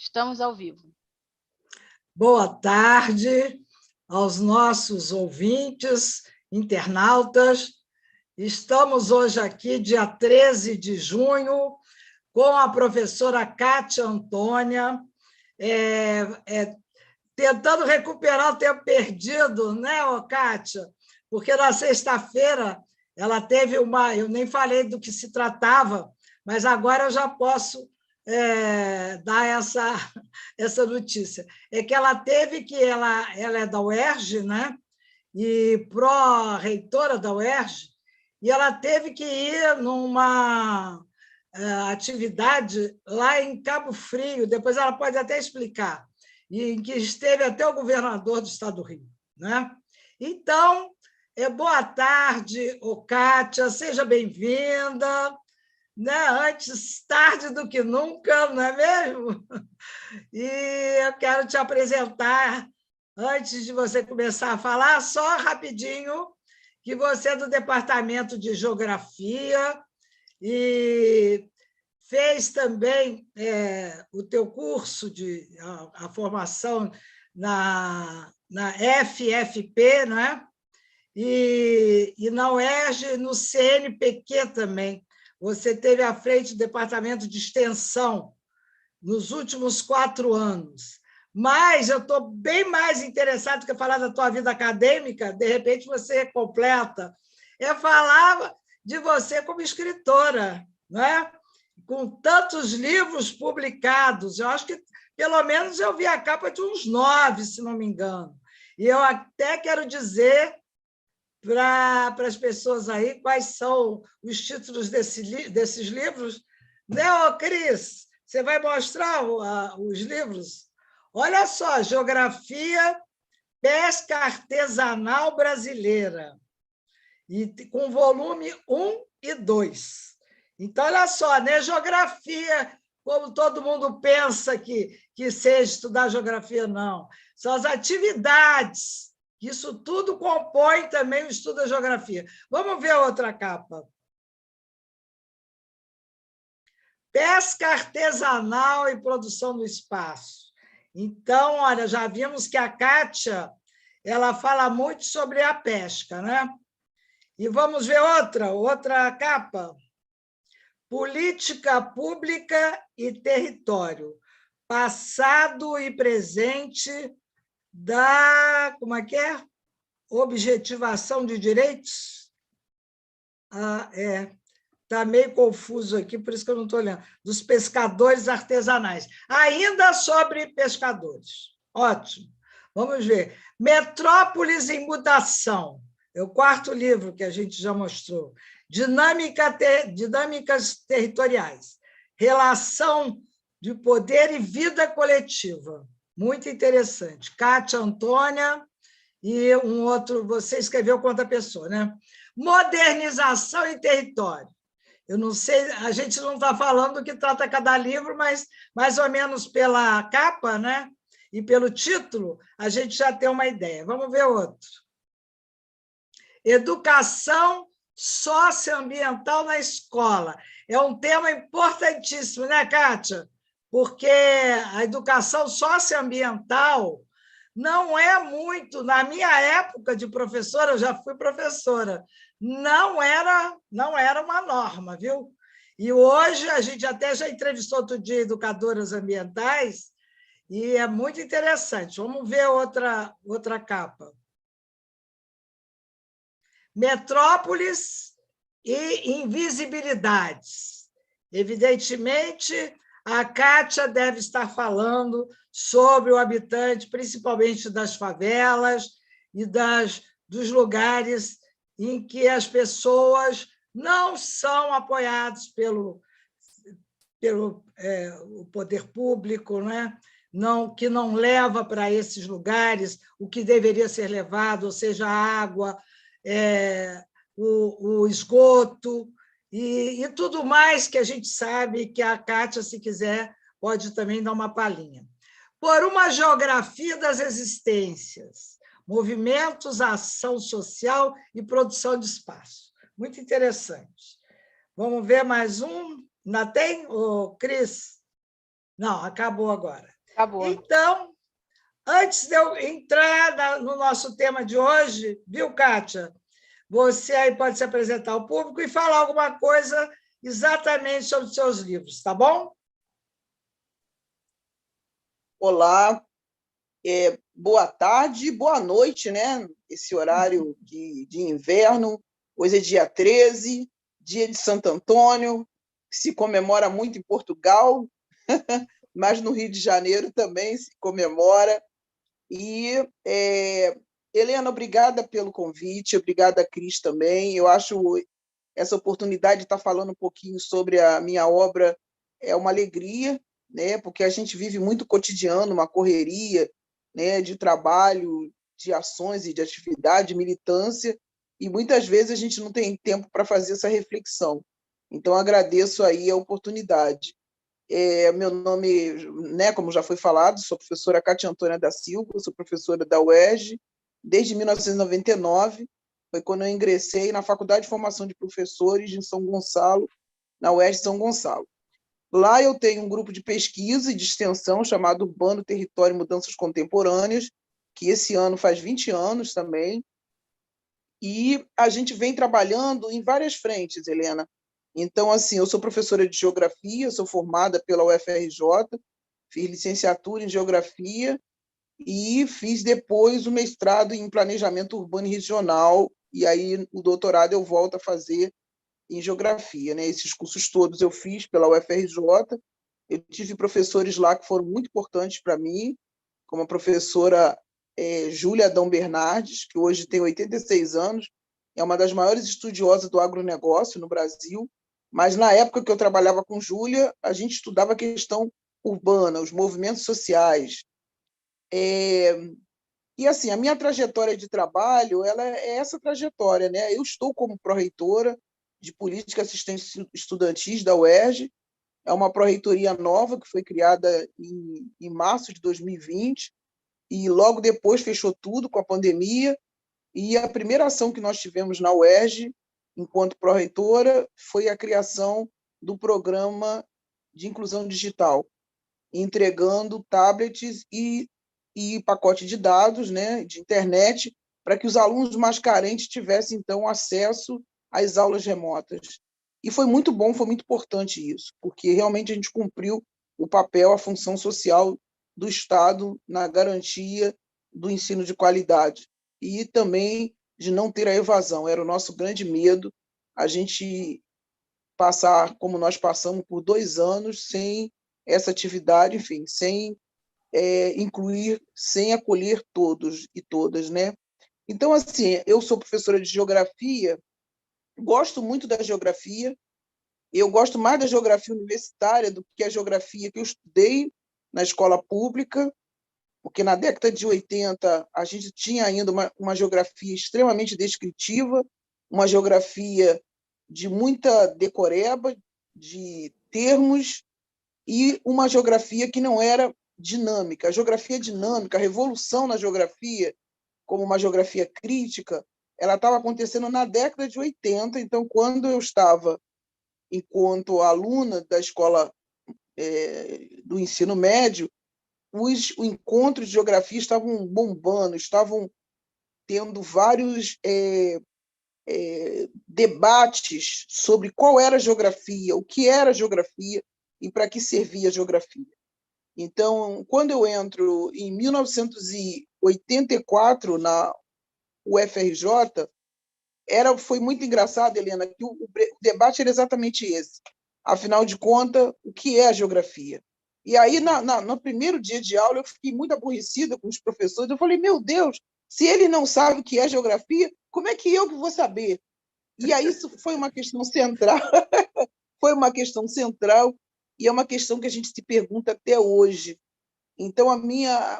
Estamos ao vivo. Boa tarde aos nossos ouvintes, internautas. Estamos hoje aqui, dia 13 de junho, com a professora Kátia Antônia, tentando recuperar o tempo perdido, né, Kátia? Porque na sexta-feira ela teve uma... Eu nem falei do que se tratava, mas agora eu já posso dar essa notícia. É que ela teve que... Ela é da UERJ, né? E pró-reitora da UERJ, e ela teve que ir numa atividade lá em Cabo Frio, depois ela pode até explicar, em que esteve até o governador do estado do Rio, né? Então, boa tarde, Kátia, seja bem-vinda, né? Antes tarde do que nunca, não é mesmo? E eu quero te apresentar, antes de você começar a falar, só rapidinho, que você é do Departamento de Geografia e fez também o teu curso, a formação na FFP, né? E na UERJ, no CNPq também. Você teve à frente do Departamento de Extensão nos últimos 4 anos. Mas eu estou bem mais interessado do que falar da tua vida acadêmica, de repente você completa, falar de você como escritora, né? Com tantos livros publicados. Eu acho que, pelo menos, eu vi a capa de uns 9, se não me engano. E eu até quero dizer para as pessoas aí quais são os títulos desses livros. Né, Cris? Você vai mostrar os livros? Olha só, Geografia, Pesca Artesanal Brasileira, e com volume 1 e 2. Então, olha só, né? Geografia, como todo mundo pensa que seja estudar geografia, não. São as atividades, isso tudo compõe também o estudo da geografia. Vamos ver a outra capa. Pesca artesanal e produção do espaço. Então, olha, já vimos que a Kátia ela fala muito sobre a pesca, né? E vamos ver outra capa. Política pública e território. Passado e presente da... Como é que é? Objetivação de direitos? Está meio confuso aqui, por isso que eu não estou olhando. Dos pescadores artesanais. Ainda sobre pescadores. Ótimo. Vamos ver. Metrópoles em mutação. É o 4º livro que a gente já mostrou. Dinâmicas territoriais. Relação de poder e vida coletiva. Muito interessante. Kátia Antônia e um outro... Você escreveu com outra pessoa, né? Modernização e território. Eu não sei, a gente não está falando do que trata cada livro, mas mais ou menos pela capa, né? E pelo título, a gente já tem uma ideia. Vamos ver outro. Educação socioambiental na escola. É um tema importantíssimo, né, Kátia? Porque a educação socioambiental não é muito... Na minha época de professora, eu já fui professora, não era uma norma, viu? E hoje a gente até já entrevistou outro dia educadoras ambientais e é muito interessante. Vamos ver outra capa. Metrópoles e invisibilidades. Evidentemente, a Kátia deve estar falando sobre o habitante, principalmente das favelas e dos lugares em que as pessoas não são apoiadas pelo o poder público, né? Que não leva para esses lugares o que deveria ser levado, ou seja, a água, o esgoto e tudo mais que a gente sabe que a Kátia, se quiser, pode também dar uma palhinha. Por uma geografia das existências, movimentos, ação social e produção de espaço. Muito interessante. Vamos ver mais um? Ainda tem, Cris? Não, acabou agora. Acabou. Então, antes de eu entrar no nosso tema de hoje, viu, Kátia? Você aí pode se apresentar ao público e falar alguma coisa exatamente sobre os seus livros, tá bom? Olá, boa tarde, boa noite, né? Esse horário de inverno. Hoje é dia 13, dia de Santo Antônio, que se comemora muito em Portugal, mas no Rio de Janeiro também se comemora. E, Helena, obrigada pelo convite, obrigada, Cris, também. Eu acho essa oportunidade de estar falando um pouquinho sobre a minha obra é uma alegria, né? Porque a gente vive muito cotidiano, uma correria, né? De trabalho, de ações e de atividade, de militância, e muitas vezes a gente não tem tempo para fazer essa reflexão. Então, agradeço aí a oportunidade. Meu nome, né, como já foi falado, sou professora Cátia Antônia da Silva, sou professora da UERJ desde 1999, foi quando eu ingressei na Faculdade de Formação de Professores em São Gonçalo, na UERJ São Gonçalo. Lá eu tenho um grupo de pesquisa e de extensão chamado Urbano, Território e Mudanças Contemporâneas, que esse ano faz 20 anos também, e a gente vem trabalhando em várias frentes, Helena. Então, assim, eu sou professora de geografia, sou formada pela UFRJ, fiz licenciatura em geografia e fiz depois o mestrado em planejamento urbano e regional, e aí o doutorado eu volto a fazer em geografia, né? Esses cursos todos eu fiz pela UFRJ, eu tive professores lá que foram muito importantes para mim, como a professora Júlia Adão Bernardes, que hoje tem 86 anos, é uma das maiores estudiosas do agronegócio no Brasil, mas na época que eu trabalhava com Júlia, a gente estudava a questão urbana, os movimentos sociais. E assim, a minha trajetória de trabalho, ela é essa trajetória, né? Eu estou como pró-reitora de Política Assistência Estudantis da UERJ, é uma pró-reitoria nova que foi criada em março de 2020, e logo depois fechou tudo com a pandemia, e a primeira ação que nós tivemos na UERJ, enquanto pró-reitora, foi a criação do programa de inclusão digital, entregando tablets e pacote de dados, né, de internet, para que os alunos mais carentes tivessem, então, acesso às aulas remotas. E foi muito bom, foi muito importante isso, porque realmente a gente cumpriu o papel, a função social do Estado na garantia do ensino de qualidade e também de não ter a evasão. Era o nosso grande medo, a gente passar, como nós passamos por 2 anos, sem essa atividade, enfim, sem incluir, sem acolher todos e todas, né? Então, assim, eu sou professora de geografia, gosto muito da geografia, eu gosto mais da geografia universitária do que a geografia que eu estudei na escola pública, porque na década de 80 a gente tinha ainda uma geografia extremamente descritiva, uma geografia de muita decoreba, de termos, e uma geografia que não era dinâmica. A geografia dinâmica, a revolução na geografia, como uma geografia crítica, ela estava acontecendo na década de 80. Então, quando eu estava, enquanto aluna da escola do ensino médio, os encontros de geografia estavam bombando, estavam tendo vários debates sobre qual era a geografia, o que era a geografia e para que servia a geografia. Então, quando eu entro em 1984 na UFRJ, foi muito engraçado, Helena, que o debate era exatamente esse. Afinal de contas, o que é a geografia? E aí, no primeiro dia de aula, eu fiquei muito aborrecida com os professores. Eu falei, meu Deus, se ele não sabe o que é geografia, como é que eu que vou saber? E aí isso foi uma questão central, foi uma questão central, e é uma questão que a gente se pergunta até hoje. Então,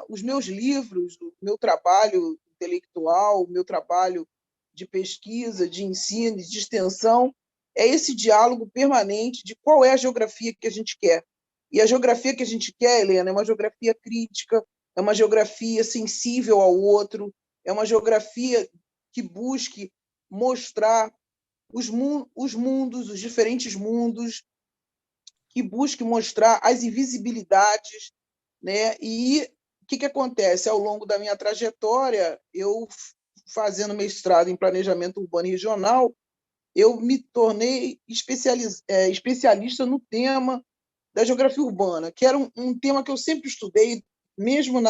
os meus livros, o meu trabalho intelectual, o meu trabalho de pesquisa, de ensino, de extensão, é esse diálogo permanente de qual é a geografia que a gente quer. E a geografia que a gente quer, Helena, é uma geografia crítica, é uma geografia sensível ao outro, é uma geografia que busque mostrar os mundos, os diferentes mundos, que busque mostrar as invisibilidades, né? E o que acontece? Ao longo da minha trajetória, eu fazendo mestrado em planejamento urbano e regional, eu me tornei especialista no tema da geografia urbana, que era um tema que eu sempre estudei, mesmo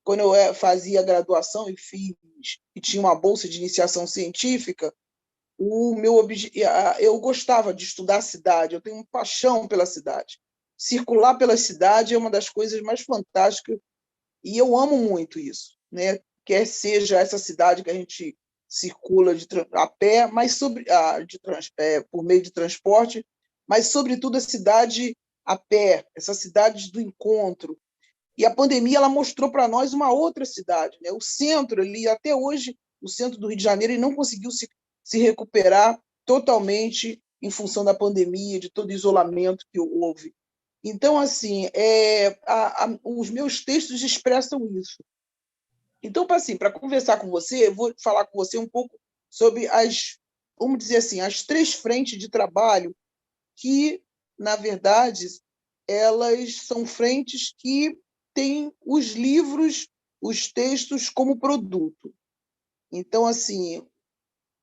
quando eu fazia graduação e tinha uma bolsa de iniciação científica. Eu gostava de estudar a cidade, eu tenho uma paixão pela cidade. Circular pela cidade é uma das coisas mais fantásticas e eu amo muito isso, né? Quer seja essa cidade que a gente circula a pé, mas por meio de transporte, mas sobretudo a cidade a pé, essa cidade do encontro. E a pandemia ela mostrou para nós uma outra cidade, né? O centro ali, até hoje, o centro do Rio de Janeiro, ele não conseguiu se recuperar totalmente em função da pandemia, de todo o isolamento que houve. Então, assim, os meus textos expressam isso. Então, assim, para conversar com você, eu vou falar com você um pouco sobre vamos dizer assim, as 3 frentes de trabalho que, na verdade, elas são frentes que têm os livros, os textos como produto. Então, assim,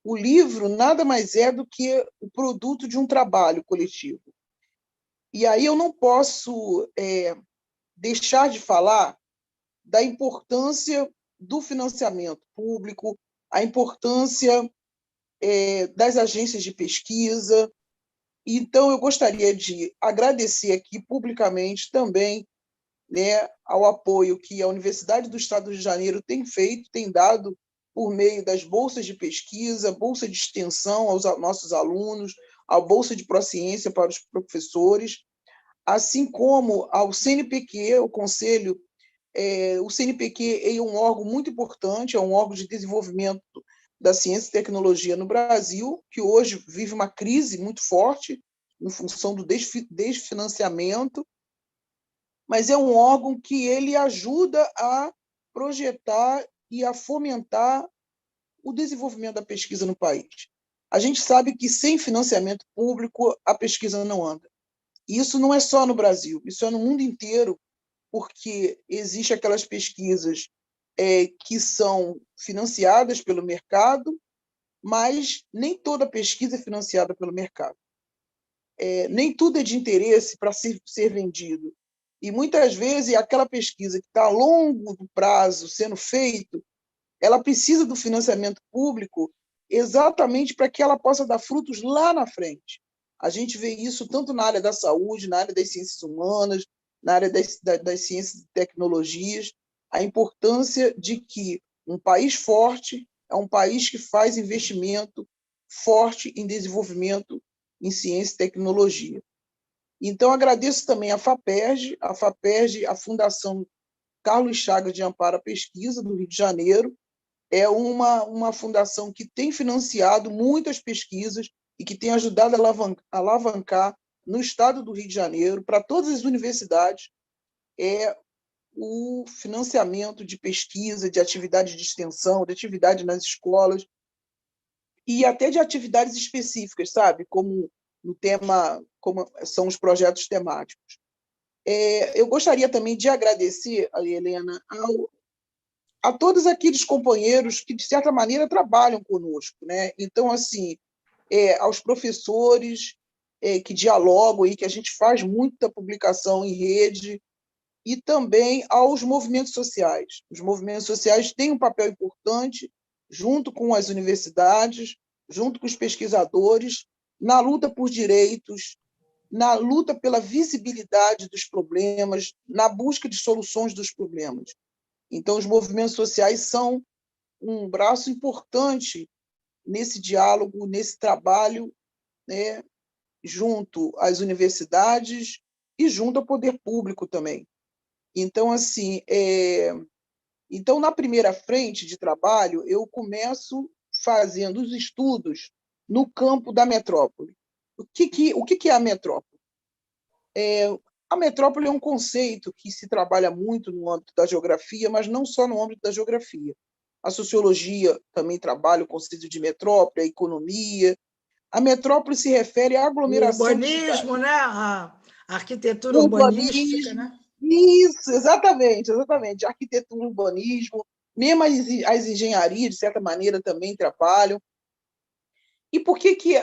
o livro nada mais é do que o produto de um trabalho coletivo. E aí eu não posso deixar de falar da importância do financiamento público, a importância das agências de pesquisa. Então, eu gostaria de agradecer aqui publicamente também, né, ao apoio que a Universidade do Estado do Rio de Janeiro tem dado por meio das bolsas de pesquisa, bolsa de extensão aos nossos alunos, a bolsa de pró-ciência para os professores, assim como ao CNPq, o CNPq é um órgão muito importante, é um órgão de desenvolvimento da ciência e tecnologia no Brasil, que hoje vive uma crise muito forte em função do desfinanciamento, mas é um órgão que ele ajuda a projetar e a fomentar o desenvolvimento da pesquisa no país. A gente sabe que sem financiamento público a pesquisa não anda. E isso não é só no Brasil, isso é no mundo inteiro, porque existem aquelas pesquisas que são financiadas pelo mercado, mas nem toda pesquisa é financiada pelo mercado. Nem tudo é de interesse para ser vendido. E muitas vezes aquela pesquisa que está a longo prazo sendo feita, ela precisa do financiamento público exatamente para que ela possa dar frutos lá na frente. A gente vê isso tanto na área da saúde, na área das ciências humanas, na área das ciências e tecnologias, a importância de que um país forte é um país que faz investimento forte em desenvolvimento em ciência e tecnologia. Então, agradeço também a FAPERJ, a Fundação Carlos Chagas de Amparo à Pesquisa, do Rio de Janeiro, é uma fundação que tem financiado muitas pesquisas e que tem ajudado a alavancar no estado do Rio de Janeiro, para todas as universidades, o financiamento de pesquisa, de atividade de extensão, de atividade nas escolas, e até de atividades específicas, sabe? Como no tema, como são os projetos temáticos. Eu gostaria também de agradecer, Helena, a todos aqueles companheiros que, de certa maneira, trabalham conosco, né? Então, assim, aos professores que dialogam e que a gente faz muita publicação em rede, e também aos movimentos sociais. Os movimentos sociais têm um papel importante, junto com as universidades, junto com os pesquisadores, na luta por direitos, na luta pela visibilidade dos problemas, na busca de soluções dos problemas. Então, os movimentos sociais são um braço importante nesse diálogo, nesse trabalho, né, junto às universidades e junto ao poder público também. Então, assim, então, na primeira frente de trabalho, eu começo fazendo os estudos no campo da metrópole. O que é a metrópole? A metrópole é um conceito que se trabalha muito no âmbito da geografia, mas não só no âmbito da geografia. A sociologia também trabalha o conceito de metrópole, a economia. A metrópole se refere à O aglomeração de cidades. urbanismo, né? A arquitetura O urbanística, urbanismo, né? Isso, exatamente, exatamente. Arquitetura, urbanismo, mesmo as engenharias, de certa maneira, também trabalham. E por que que...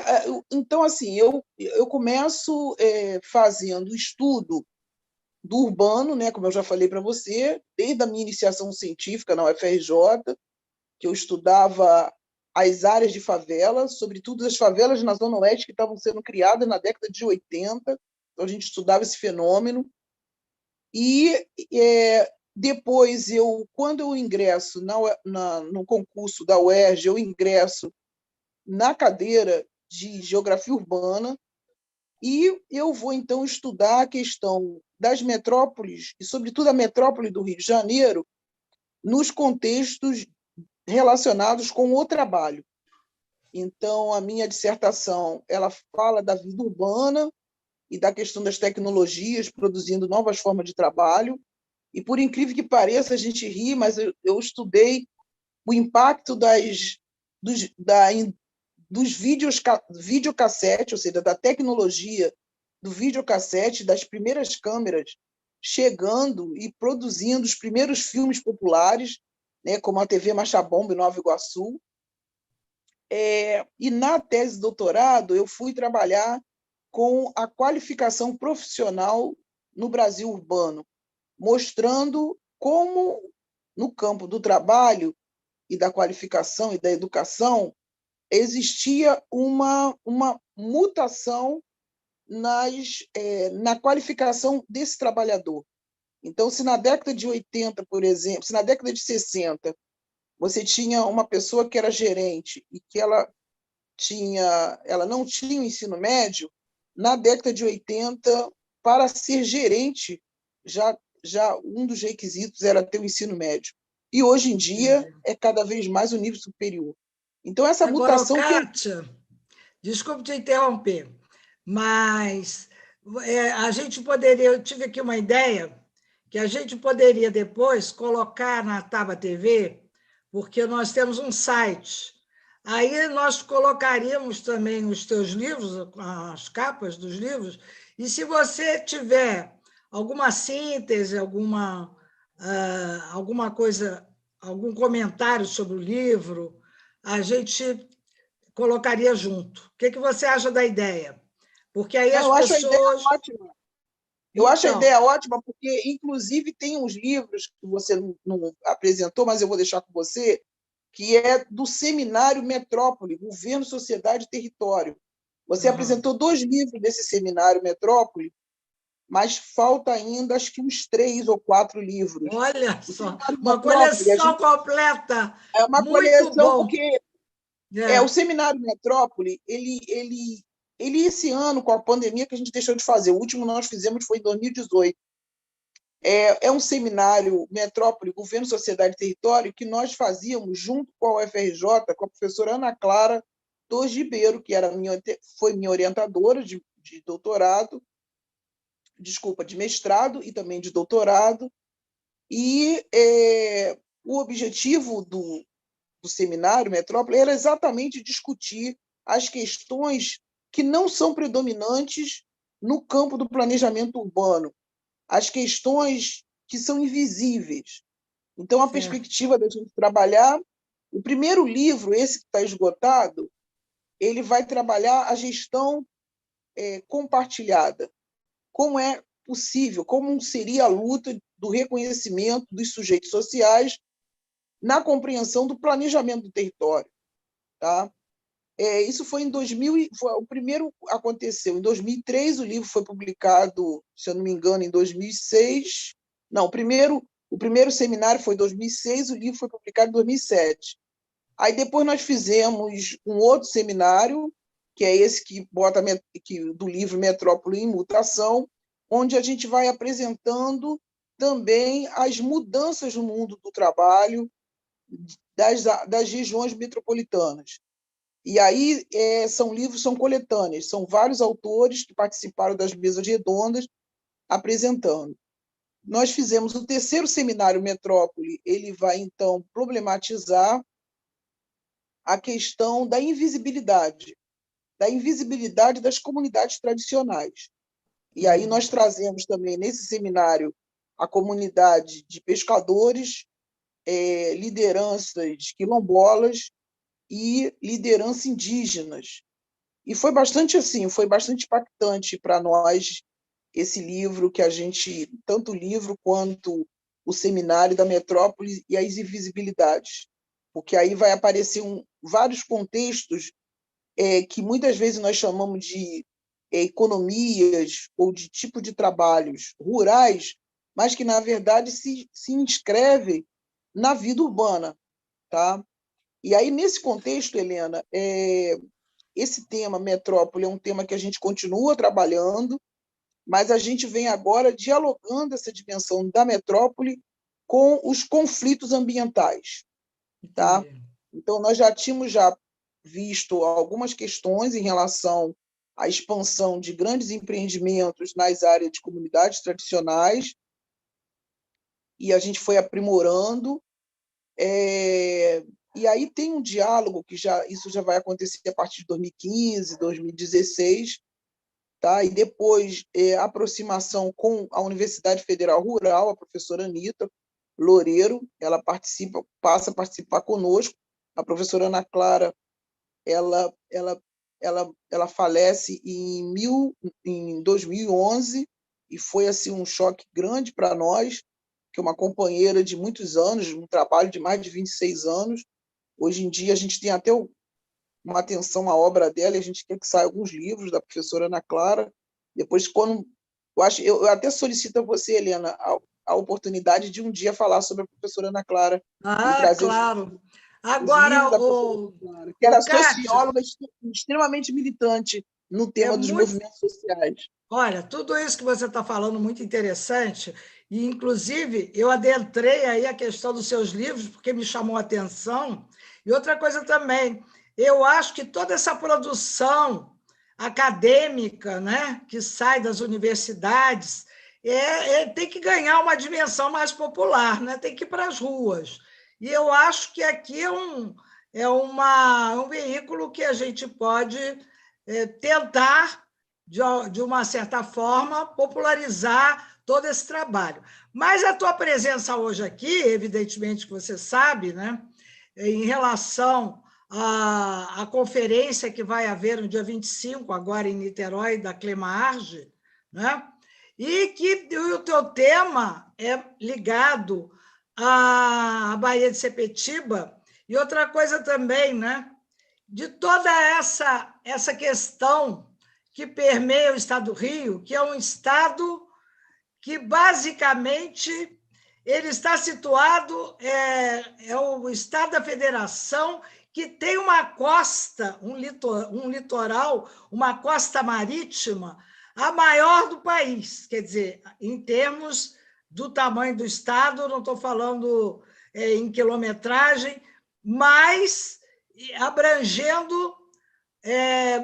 Então, assim, eu começo fazendo estudo do urbano, né, como eu já falei para você, desde a minha iniciação científica na UFRJ, que eu estudava as áreas de favela, sobretudo as favelas na Zona Oeste que estavam sendo criadas na década de 80. Então, a gente estudava esse fenômeno. E depois, quando eu ingresso no concurso da UERJ, eu ingresso na cadeira de Geografia Urbana e eu vou, então, estudar a questão das metrópoles, e, sobretudo, a metrópole do Rio de Janeiro, nos contextos relacionados com o trabalho. Então, a minha dissertação ela fala da vida urbana e da questão das tecnologias produzindo novas formas de trabalho. E, por incrível que pareça, a gente ri, mas eu estudei o impacto dos videocassete, ou seja, da tecnologia do videocassete, das primeiras câmeras chegando e produzindo os primeiros filmes populares, né, como a TV Machabomba, em Nova Iguaçu. E na tese de doutorado, eu fui trabalhar com a qualificação profissional no Brasil urbano, mostrando como, no campo do trabalho e da qualificação e da educação, existia uma mutação na qualificação desse trabalhador. Então, se na década de 80, por exemplo, se na década de 60, você tinha uma pessoa que era gerente e que ela não tinha o ensino médio, na década de 80, para ser gerente, já um dos requisitos era ter o ensino médio. E hoje em dia é cada vez mais o nível superior. Então, essa Agora, mutação Kátia, desculpe te interromper, mas a gente poderia, eu tive aqui uma ideia, que a gente poderia depois colocar na Taba TV, porque nós temos um site. Aí nós colocaríamos também os teus livros, as capas dos livros, e se você tiver alguma síntese, alguma coisa, algum comentário sobre o livro, a gente colocaria junto. O que você acha da ideia? Porque aí as eu acho a ideia pessoas... ótima. Eu acho a ideia ótima porque, inclusive, tem uns livros que você não apresentou, mas eu vou deixar com você, que é do Seminário Metrópole, Governo, Sociedade e Território. Você apresentou 2 livros desse Seminário Metrópole, mas falta ainda, acho que uns 3 ou 4 livros. Olha só, uma coleção completa. É uma muito coleção, bom. porque o Seminário Metrópole, ele esse ano, com a pandemia, que a gente deixou de fazer, o último nós fizemos foi em 2018. É um seminário Metrópole, Governo, Sociedade e Território, que nós fazíamos junto com a UFRJ, com a professora Ana Clara Torres Ribeiro, que foi minha orientadora de doutorado, de mestrado e também de doutorado. E o objetivo do seminário Metrópole era exatamente discutir as questões que não são predominantes no campo do planejamento urbano, as questões que são invisíveis. Então, a perspectiva da gente trabalhar... O primeiro livro, esse que está esgotado, ele vai trabalhar a gestão compartilhada. Como é possível, como seria a luta do reconhecimento dos sujeitos sociais na compreensão do planejamento do território. Tá? Isso foi em 2000, o primeiro aconteceu em 2003, o livro foi publicado, se eu não me engano, em 2006. Não, o primeiro seminário foi em 2006, o livro foi publicado em 2007. Aí depois nós fizemos um outro seminário, que é esse do livro Metrópole em Mutação, onde a gente vai apresentando também as mudanças no mundo do trabalho das regiões metropolitanas. E aí são coletâneas, são vários autores que participaram das mesas redondas apresentando. Nós fizemos o terceiro seminário Metrópole, ele vai, então, problematizar a questão da invisibilidade das comunidades tradicionais. E aí nós trazemos também, nesse seminário, a comunidade de pescadores, lideranças quilombolas e lideranças indígenas. E foi bastante assim, foi bastante impactante para nós esse livro que a gente, tanto o livro quanto o seminário da Metrópole e as invisibilidades, porque aí vai aparecer vários contextos que muitas vezes nós chamamos de economias ou de tipo de trabalhos rurais, mas que, na verdade, se inscrevem na vida urbana. Tá? E aí, nesse contexto, Helena, esse tema, metrópole, é um tema que a gente continua trabalhando, mas a gente vem agora dialogando essa dimensão da metrópole com os conflitos ambientais. Tá? Então, nós já tínhamos visto algumas questões em relação à expansão de grandes empreendimentos nas áreas de comunidades tradicionais, e a gente foi aprimorando. E aí tem um diálogo que isso já vai acontecer a partir de 2015, 2016, tá? E depois a aproximação com a Universidade Federal Rural, a professora Anita Loureiro, ela passa a participar conosco. A professora Ana Clara, ela falece em 2011, e foi assim um choque grande para nós, que é uma companheira de muitos anos, um trabalho de mais de 26 anos. Hoje em dia, a gente tem até uma atenção à obra dela, e a gente quer que saia alguns livros da professora Ana Clara. Depois, quando eu até solicito a você, Helena, a oportunidade de um dia falar sobre a professora Ana Clara e trazer claro. os livros Agora, da professora Ana Clara, que era Kátia, socióloga extremamente militante no tema dos movimentos sociais. Olha, tudo isso que você está falando muito interessante, e inclusive eu adentrei aí a questão dos seus livros, porque me chamou a atenção. E outra coisa também, eu acho que toda essa produção acadêmica, né, que sai das universidades, tem que ganhar uma dimensão mais popular, né? Tem que ir para as ruas. E eu acho que aqui um veículo que a gente pode tentar, de uma certa forma, popularizar todo esse trabalho. Mas a tua presença hoje aqui, evidentemente que você sabe, né, em relação à conferência que vai haver no dia 25, agora em Niterói, da Clemarge, né, e que o teu tema é ligado à Baía de Sepetiba, e outra coisa também, né, de toda essa questão que permeia o Estado do Rio, que é um estado que, basicamente, ele está situado, é o estado da federação que tem uma costa, um litoral, uma costa marítima, a maior do país. Quer dizer, em termos do tamanho do estado, não estou falando em quilometragem, mas abrangendo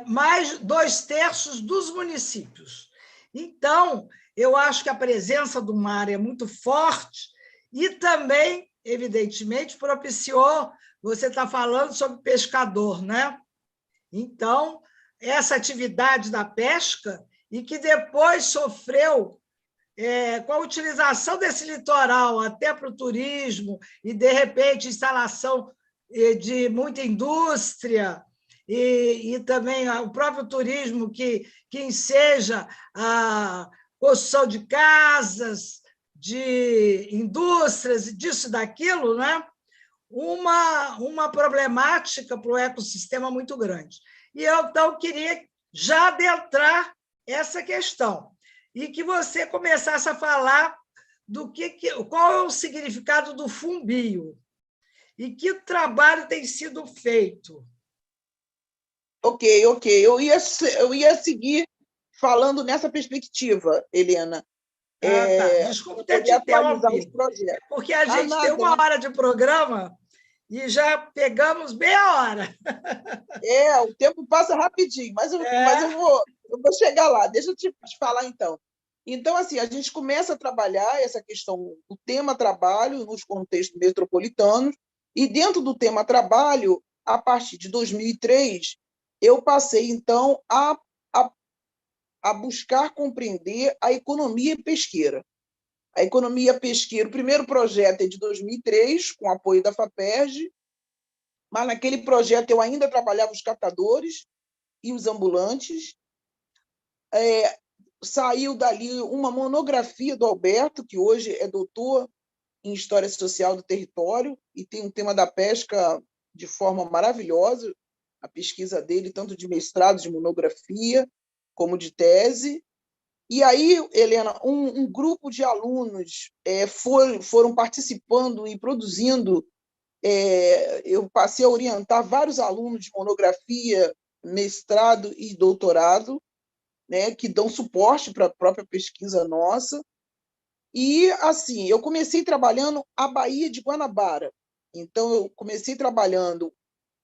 mais 2/3 dos municípios. Então, eu acho que a presença do mar é muito forte e também, evidentemente, propiciou, você está falando sobre pescador, né? Então, essa atividade da pesca, e que depois sofreu, com a utilização desse litoral até para o turismo, e, de repente, instalação de muita indústria, e também o próprio turismo que enseja a construção de casas, de indústrias, disso e daquilo, né? Uma problemática para o ecossistema muito grande. E eu, então, queria já adentrar essa questão, e que você começasse a falar qual é o significado do fumbio e que trabalho tem sido feito. Ok. Eu ia seguir falando nessa perspectiva, Helena. Tá. Desculpa ter te interrompido, porque a gente tem 1 hora de programa e já pegamos meia hora. O tempo passa rapidinho, mas eu vou chegar lá. Deixa eu te falar, então. Então, assim, a gente começa a trabalhar essa questão do tema trabalho nos contextos metropolitanos, e dentro do tema trabalho, a partir de 2003, eu passei, então, a buscar compreender a economia pesqueira. A economia pesqueira, o primeiro projeto é de 2003, com apoio da FAPERJ, mas naquele projeto eu ainda trabalhava os catadores e os ambulantes. Saiu dali uma monografia do Alberto, que hoje é doutor em História Social do Território e tem um tema da pesca de forma maravilhosa, a pesquisa dele, tanto de mestrado, de monografia, como de tese. E aí, Helena, um grupo de alunos foram participando e produzindo. Eu passei a orientar vários alunos de monografia, mestrado e doutorado, né, que dão suporte para a própria pesquisa nossa. E, assim, eu comecei trabalhando a Baía de Guanabara. Então, eu comecei trabalhando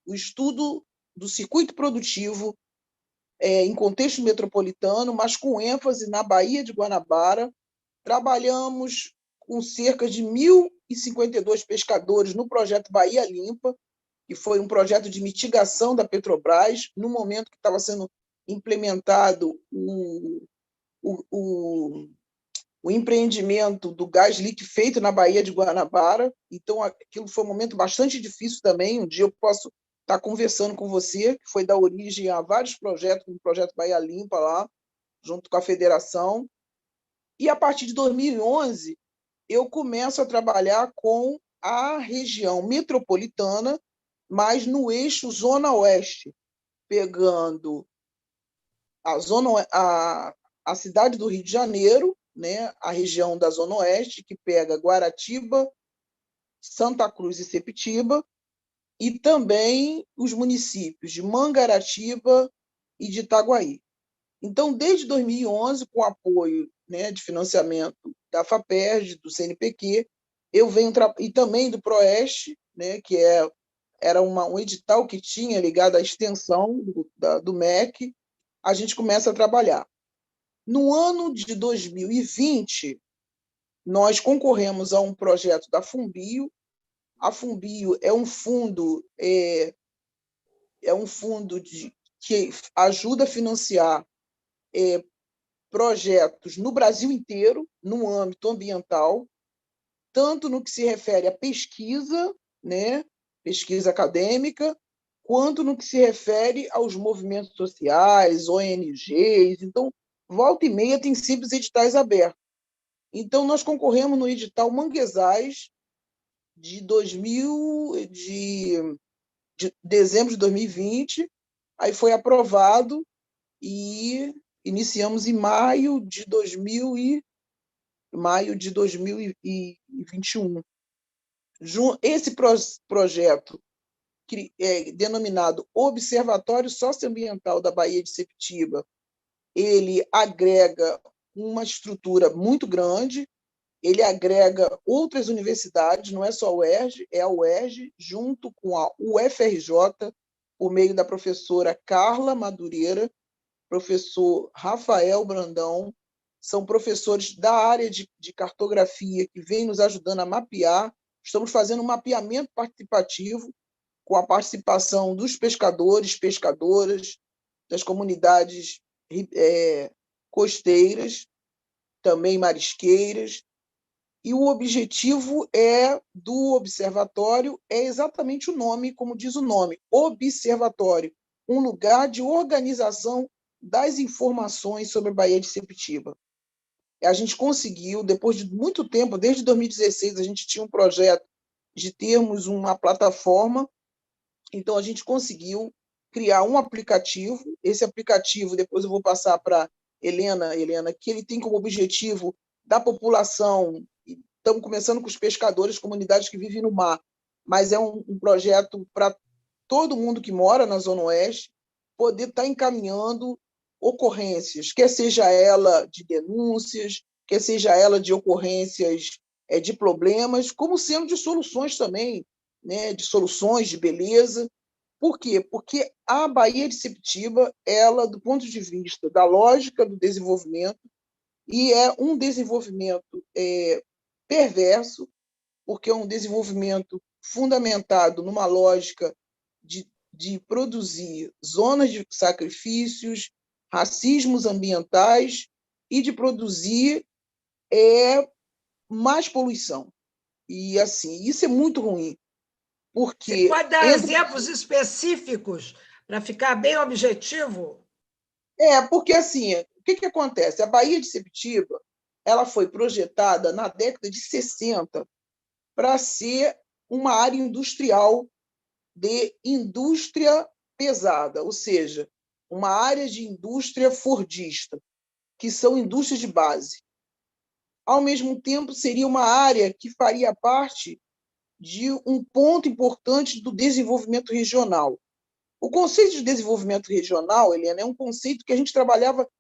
o estudo do circuito produtivo em contexto metropolitano, mas com ênfase na Baía de Guanabara. Trabalhamos com cerca de 1.052 pescadores no projeto Bahia Limpa, que foi um projeto de mitigação da Petrobras, no momento que estava sendo implementado o empreendimento do gás liquefeito na Baía de Guanabara. Então, aquilo foi um momento bastante difícil também. Um dia eu posso estar conversando com você, que foi dar origem a vários projetos, como o projeto Bahia Limpa lá, junto com a federação. E, a partir de 2011, eu começo a trabalhar com a região metropolitana, mas no eixo Zona Oeste, pegando a cidade do Rio de Janeiro, né, a região da Zona Oeste, que pega Guaratiba, Santa Cruz e Sepetiba, e também os municípios de Mangaratiba e de Itaguaí. Então, desde 2011, com apoio, né, de financiamento da FAPERJ, do CNPq, eu venho e também do Proeste, né, que era um edital que tinha ligado à extensão do MEC, a gente começa a trabalhar. No ano de 2020, nós concorremos a um projeto da Fumbio. A Fumbio é um fundo que ajuda a financiar projetos no Brasil inteiro, no âmbito ambiental, tanto no que se refere à pesquisa, né, pesquisa acadêmica, quanto no que se refere aos movimentos sociais, ONGs. Então, volta e meia tem sempre os editais abertos. Então, nós concorremos no edital Manguezais de dezembro de 2020, aí foi aprovado e iniciamos em maio de 2021. Esse projeto, denominado Observatório Socioambiental da Baía de Sepetiba, ele agrega uma estrutura muito grande, ele agrega outras universidades, não é só a UERJ, é a UERJ, junto com a UFRJ, por meio da professora Carla Madureira, professor Rafael Brandão, são professores da área de cartografia que vêm nos ajudando a mapear. Estamos fazendo um mapeamento participativo com a participação dos pescadores, pescadoras, das comunidades costeiras, também marisqueiras. E o objetivo do observatório é exatamente o nome, como diz o nome, observatório, um lugar de organização das informações sobre a Baía de Sepetiba. A gente conseguiu, depois de muito tempo, desde 2016, a gente tinha um projeto de termos uma plataforma, então a gente conseguiu criar um aplicativo. Esse aplicativo, depois eu vou passar para Helena, que ele tem como objetivo da população. Estamos começando com os pescadores, comunidades que vivem no mar, mas é um projeto para todo mundo que mora na Zona Oeste poder estar encaminhando ocorrências, quer seja ela de denúncias, quer seja ela de ocorrências de problemas, como sendo de soluções também, né, de soluções de beleza. Por quê? Porque a Baía de Sepetiba, ela, do ponto de vista da lógica do desenvolvimento, e é um desenvolvimento perverso, porque é um desenvolvimento fundamentado numa lógica de produzir zonas de sacrifícios, racismos ambientais e de produzir mais poluição. E, assim, isso é muito ruim, Você porque... pode dar exemplos específicos para ficar bem objetivo? Porque, assim, o que acontece? A Baía de Sepetiba, ela foi projetada na década de 60 para ser uma área industrial de indústria pesada, ou seja, uma área de indústria fordista, que são indústrias de base. Ao mesmo tempo, seria uma área que faria parte de um ponto importante do desenvolvimento regional. O conceito de desenvolvimento regional, Helena, é um conceito que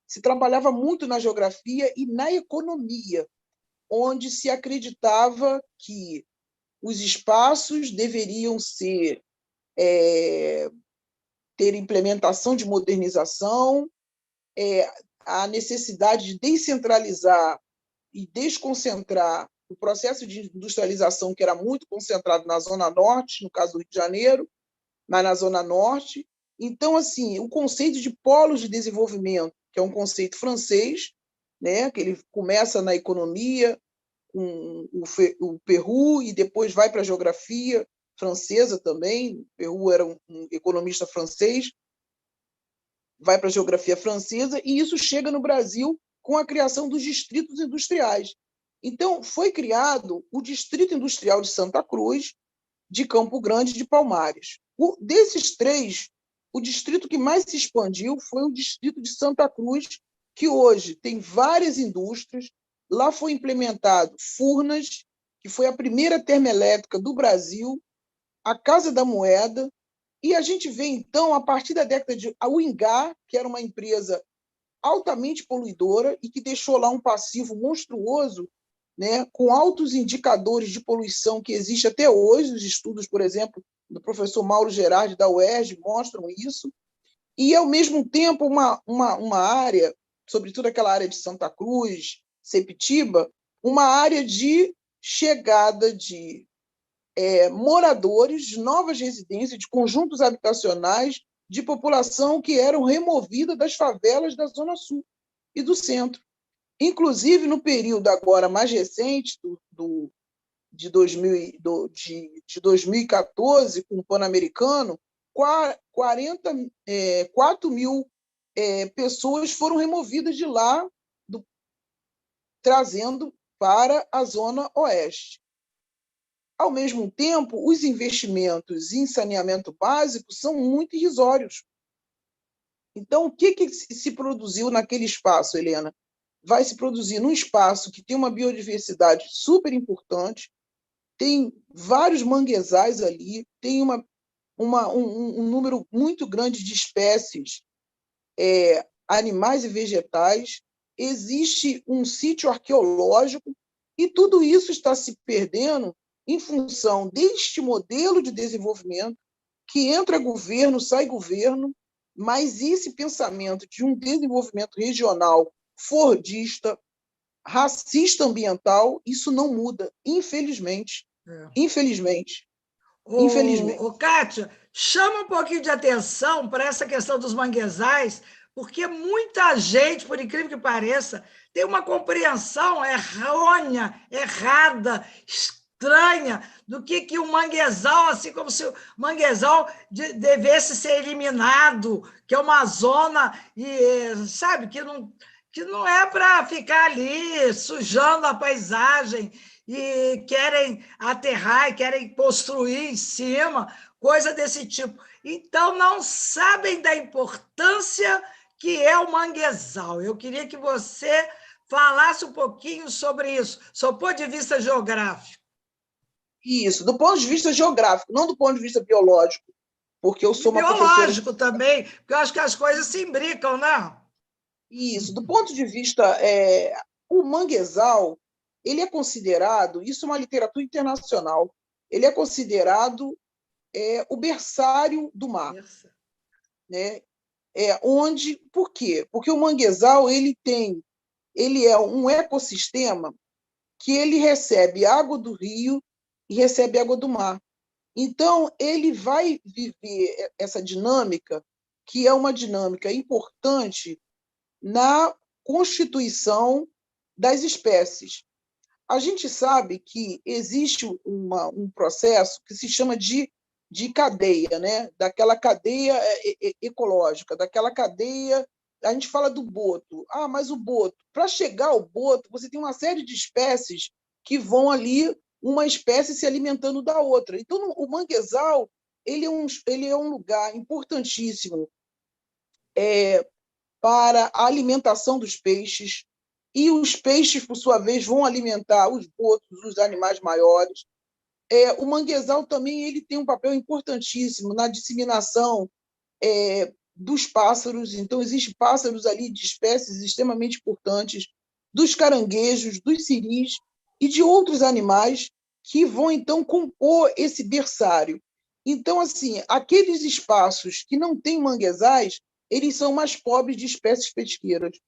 se trabalhava muito na geografia e na economia, onde se acreditava que os espaços deveriam ter implementação de modernização, a necessidade de descentralizar e desconcentrar o processo de industrialização, que era muito concentrado na Zona Norte, no caso do Rio de Janeiro, mas na Zona Norte. Então, assim, o conceito de polos de desenvolvimento, que é um conceito francês, né, que ele começa na economia, com o Perroux, e depois vai para a geografia francesa também. Perroux era um economista francês, vai para a geografia francesa, e isso chega no Brasil com a criação dos distritos industriais. Então, foi criado o Distrito Industrial de Santa Cruz, de Campo Grande e de Palmares. Desses três, o distrito que mais se expandiu foi o distrito de Santa Cruz, que hoje tem várias indústrias. Lá foi implementado Furnas, que foi a primeira termoelétrica do Brasil, a Casa da Moeda, e a gente vê, então, a partir da década de... A Uingá, que era uma empresa altamente poluidora e que deixou lá um passivo monstruoso, né, com altos indicadores de poluição que existe até hoje. Os estudos, por exemplo, do professor Mauro Gerardi, da UERJ, mostram isso. E, ao mesmo tempo, uma área, sobretudo aquela área de Santa Cruz, Sepetiba, uma área de chegada de moradores, de novas residências, de conjuntos habitacionais, de população que eram removida das favelas da Zona Sul e do Centro. Inclusive, no período agora mais recente, de 2014, com o Pan-Americano, 4 mil pessoas foram removidas de lá, trazendo para a Zona Oeste. Ao mesmo tempo, os investimentos em saneamento básico são muito irrisórios. Então, o que se produziu naquele espaço, Helena? Vai se produzir num espaço que tem uma biodiversidade super importante, tem vários manguezais ali, tem um número muito grande de espécies, animais e vegetais, existe um sítio arqueológico, e tudo isso está se perdendo em função deste modelo de desenvolvimento, que entra governo, sai governo, mas esse pensamento de um desenvolvimento regional fordista, racista ambiental, isso não muda, infelizmente. Infelizmente. Ô, Kátia, chama um pouquinho de atenção para essa questão dos manguezais, porque muita gente, por incrível que pareça, tem uma compreensão errônea, errada, estranha do que o manguezal, assim como se o manguezal devesse ser eliminado, que é uma zona, sabe, que não é para ficar ali sujando a paisagem, e querem aterrar e querem construir em cima, coisa desse tipo. Então, não sabem da importância que é o manguezal. Eu queria que você falasse um pouquinho sobre isso, do ponto de vista geográfico. Isso, do ponto de vista geográfico, não do ponto de vista biológico, porque eu sou uma professora... Biológico também, porque eu acho que as coisas se imbricam, né? Isso, do ponto de vista... o manguezal, ele é considerado, isso é uma literatura internacional, ele é considerado o berçário do mar. Né? Por quê? Porque o manguezal ele é um ecossistema que ele recebe água do rio e recebe água do mar. Então, ele vai viver essa dinâmica, que é uma dinâmica importante na constituição das espécies. a gente sabe que existe um processo que se chama de cadeia, né? Daquela cadeia ecológica, daquela cadeia. A gente fala do boto. Ah, mas o boto, para chegar ao boto, você tem uma série de espécies que vão ali, uma espécie se alimentando da outra. Então, o manguezal ele é um lugar importantíssimo para a alimentação dos peixes, e os peixes, por sua vez, vão alimentar os botos, os animais maiores. O manguezal também ele tem um papel importantíssimo na disseminação dos pássaros. Então, existem pássaros ali de espécies extremamente importantes, dos caranguejos, dos siris e de outros animais que vão, então, compor esse berçário. Então, assim, aqueles espaços que não têm manguezais, eles são mais pobres de espécies pesqueiras.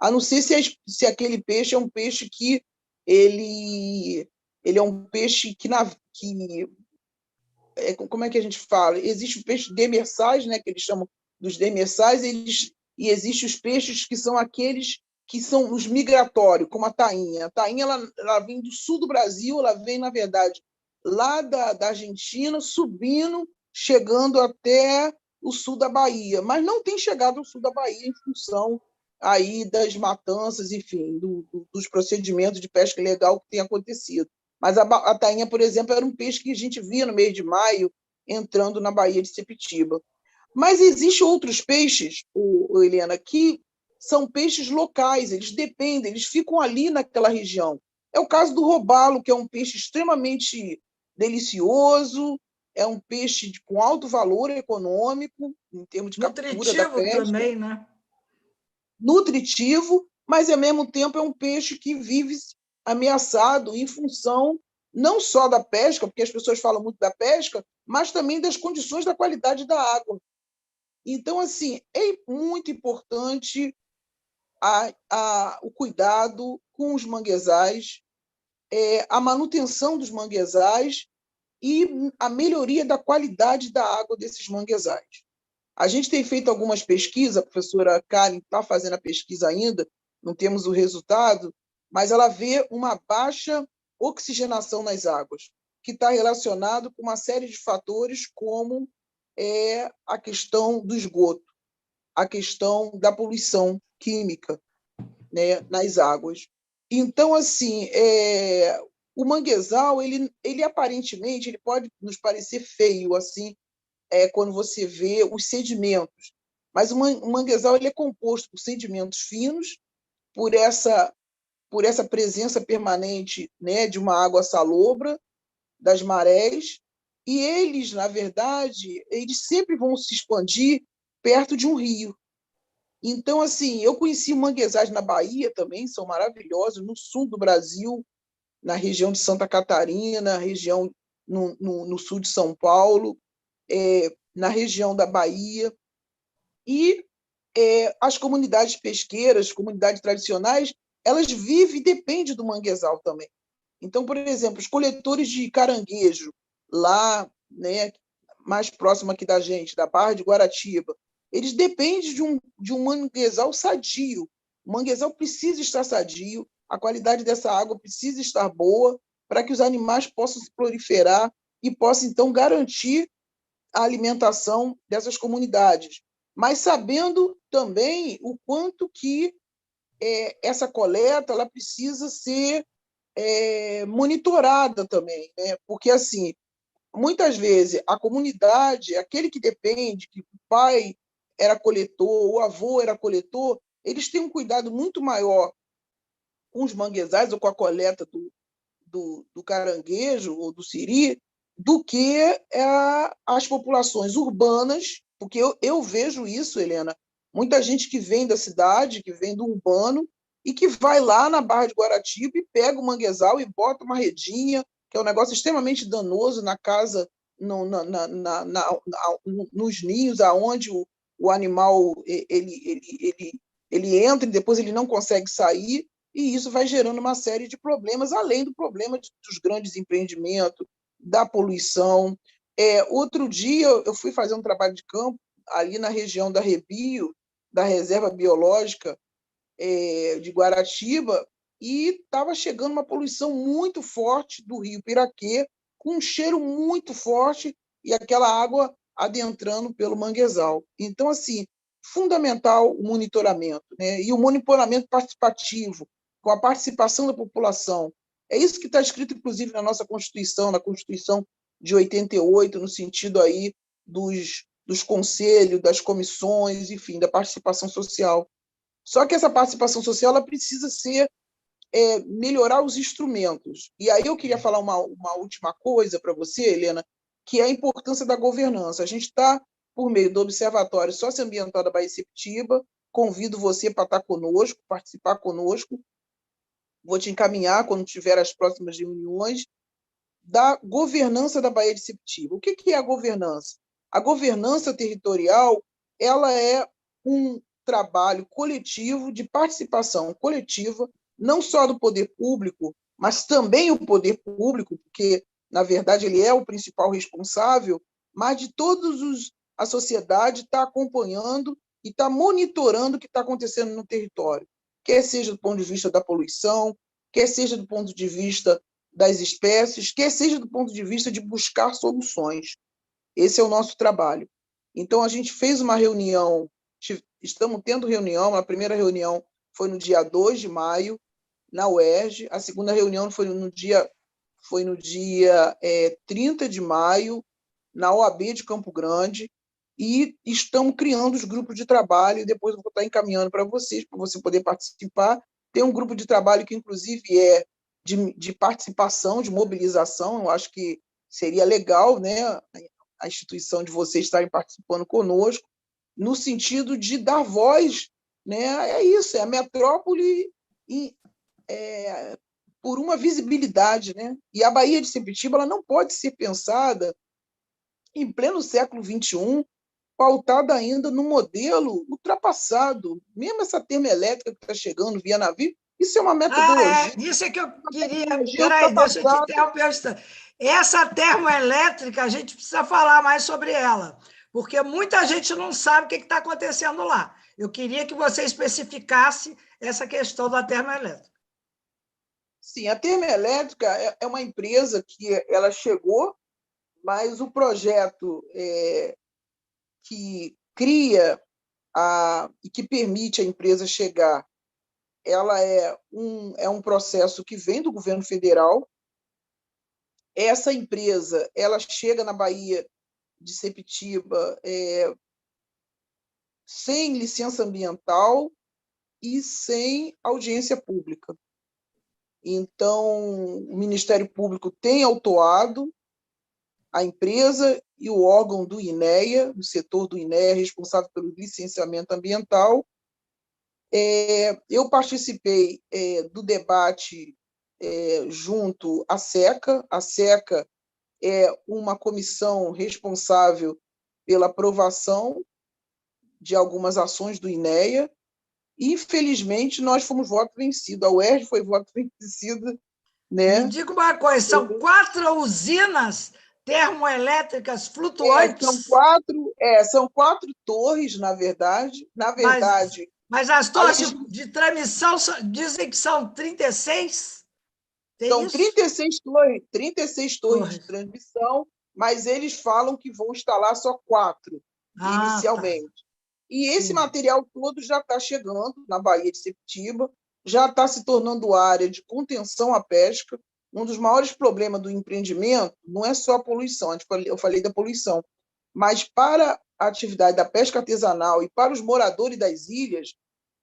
A não ser se aquele peixe é um peixe que ele é um peixe como é que a gente fala? Existe o peixe demersais, né, que eles chamam dos demersais, e existem os peixes que são aqueles que são os migratórios, como a tainha. A tainha ela vem do sul do Brasil, ela vem, na verdade, lá da Argentina, subindo, chegando até o sul da Bahia, mas não tem chegado ao sul da Bahia em função aí das matanças, enfim, dos procedimentos de pesca ilegal que tem acontecido. Mas a tainha, por exemplo, era um peixe que a gente via no mês de maio entrando na Baía de Sepetiba. Mas existem outros peixes, Helena, que são peixes locais, eles dependem, eles ficam ali naquela região. É o caso do robalo, que é um peixe extremamente delicioso, é um peixe com alto valor econômico, em termos de captura da Nutritivo pesca, também, né? nutritivo, mas, ao mesmo tempo, é um peixe que vive ameaçado em função não só da pesca, porque as pessoas falam muito da pesca, mas também das condições da qualidade da água. Então, assim, é muito importante o cuidado com os manguezais, a manutenção dos manguezais e a melhoria da qualidade da água desses manguezais. A gente tem feito algumas pesquisas, a professora Karen está fazendo a pesquisa ainda, não temos o resultado, mas ela vê uma baixa oxigenação nas águas, que está relacionado com uma série de fatores, como a questão do esgoto, a questão da poluição química, né, nas águas. Então, assim, o manguezal, ele aparentemente ele pode nos parecer feio, assim, quando você vê os sedimentos. Mas o manguezal ele é composto por sedimentos finos, por essa presença permanente, né, de uma água salobra, das marés, e eles, na verdade, eles sempre vão se expandir perto de um rio. Então, assim, eu conheci manguezais na Bahia também, são maravilhosos, no sul do Brasil, na região de Santa Catarina, região no sul de São Paulo, na região da Bahia, e as comunidades pesqueiras, comunidades tradicionais, elas vivem e dependem do manguezal também. Então, por exemplo, os coletores de caranguejo, lá, né, mais próximo aqui da gente, da Barra de Guaratiba, eles dependem de um manguezal sadio. O manguezal precisa estar sadio, a qualidade dessa água precisa estar boa para que os animais possam se proliferar e possam, então, garantir a alimentação dessas comunidades, mas sabendo também o quanto que essa coleta ela precisa ser monitorada também, né? Porque, assim, muitas vezes a comunidade, aquele que depende, que o pai era coletor, o avô era coletor, eles têm um cuidado muito maior com os manguezais ou com a coleta do caranguejo ou do siri do que as populações urbanas, porque eu vejo isso, Helena, muita gente que vem da cidade, que vem do urbano, e que vai lá na Barra de Guaratiba e pega o manguezal e bota uma redinha, que é um negócio extremamente danoso na casa, nos ninhos, aonde o animal ele entra e depois ele não consegue sair, e isso vai gerando uma série de problemas, além do problema dos grandes empreendimentos, da poluição. Outro dia eu fui fazer um trabalho de campo ali na região da Rebio, da Reserva Biológica de Guaratiba, e estava chegando uma poluição muito forte do rio Piraquê, com um cheiro muito forte e aquela água adentrando pelo manguezal. Então, assim, fundamental o monitoramento, né? E o monitoramento participativo, com a participação da população. É isso que está escrito, inclusive, na nossa Constituição, na Constituição de 88, no sentido aí dos conselhos, das comissões, enfim, da participação social. Só que essa participação social ela precisa ser melhorar os instrumentos. E aí eu queria falar uma última coisa para você, Helena, que é a importância da governança. A gente está, por meio do Observatório Socioambiental da Baía de Sepetiba, convido você para estar conosco, participar conosco, vou te encaminhar quando tiver as próximas reuniões, da governança da Baía de Sepetiba. O que é a governança? A governança territorial ela é um trabalho coletivo de participação coletiva, não só do poder público, mas também o poder público, porque, na verdade, ele é o principal responsável, mas de todos a sociedade está acompanhando e está monitorando o que está acontecendo no território, quer seja do ponto de vista da poluição, quer seja do ponto de vista das espécies, quer seja do ponto de vista de buscar soluções. Esse é o nosso trabalho. Então, a gente fez uma reunião, estamos tendo reunião, a primeira reunião foi no dia 2 de maio, na UERJ, a segunda reunião foi no dia 30 de maio, na OAB de Campo Grande, e estamos criando os grupos de trabalho, e depois eu vou estar encaminhando para vocês, para você poder participar. Tem um grupo de trabalho que, inclusive, é de participação, de mobilização, eu acho que seria legal, né, a instituição de vocês estarem participando conosco, no sentido de dar voz, né, é isso, é a metrópole por uma visibilidade, né? E a Baía de Sepetiba ela não pode ser pensada em pleno século XXI, pautada ainda no modelo ultrapassado. Mesmo essa termoelétrica que está chegando via navio, isso é uma metodologia. Isso é que eu queria. Peraí, deixa eu te ultrapassada. interromper. Essa termoelétrica, a gente precisa falar mais sobre ela, porque muita gente não sabe o que está acontecendo lá. Eu queria que você especificasse essa questão da termoelétrica. Sim, a termoelétrica é uma empresa que ela chegou, mas o projeto que cria e que permite a empresa chegar, ela é um processo que vem do governo federal. Essa empresa ela chega na Baía de Sepetiba sem licença ambiental e sem audiência pública. Então, o Ministério Público tem autuado a empresa e o órgão do INEA, o setor do INEA responsável pelo licenciamento ambiental. Eu participei do debate junto à SECA. A SECA é uma comissão responsável pela aprovação de algumas ações do INEA. Infelizmente, nós fomos voto vencido. A UERJ foi voto vencido. Né? Me diga uma coisa, são 4 usinas termoelétricas flutuantes? São 4 torres, na verdade. Mas as torres de transmissão dizem que são 36? São 36 torres de transmissão, mas eles falam que vão instalar só 4 inicialmente. Tá. E esse material todo já está chegando na Baía de Sepetiba, já está se tornando área de contenção à pesca. Um dos maiores problemas do empreendimento não é só a poluição, eu falei da poluição, mas para a atividade da pesca artesanal e para os moradores das ilhas,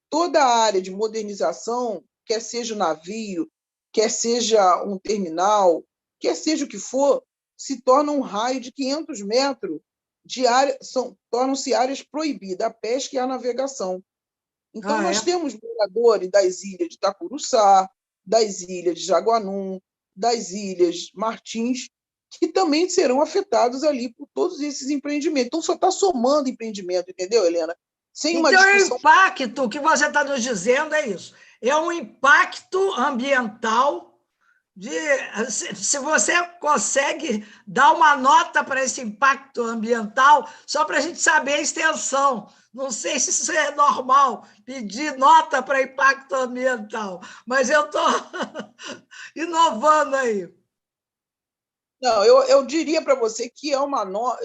toda a área de modernização, quer seja o navio, quer seja um terminal, quer seja o que for, se torna um raio de 500 metros de área, tornam-se áreas proibidas, a pesca e a navegação. Então, nós temos moradores das ilhas de Itacuruçá, das ilhas de Jaguanum, das ilhas Martins, que também serão afetados ali por todos esses empreendimentos. Então, só está somando empreendimento, entendeu, Helena? Sem uma discussão... o impacto que você está nos dizendo é isso. É um impacto ambiental se você consegue dar uma nota para esse impacto ambiental, só para a gente saber a extensão. Não sei se isso é normal, pedir nota para impacto ambiental, mas eu estou inovando aí. Não, eu diria para você que é uma nota.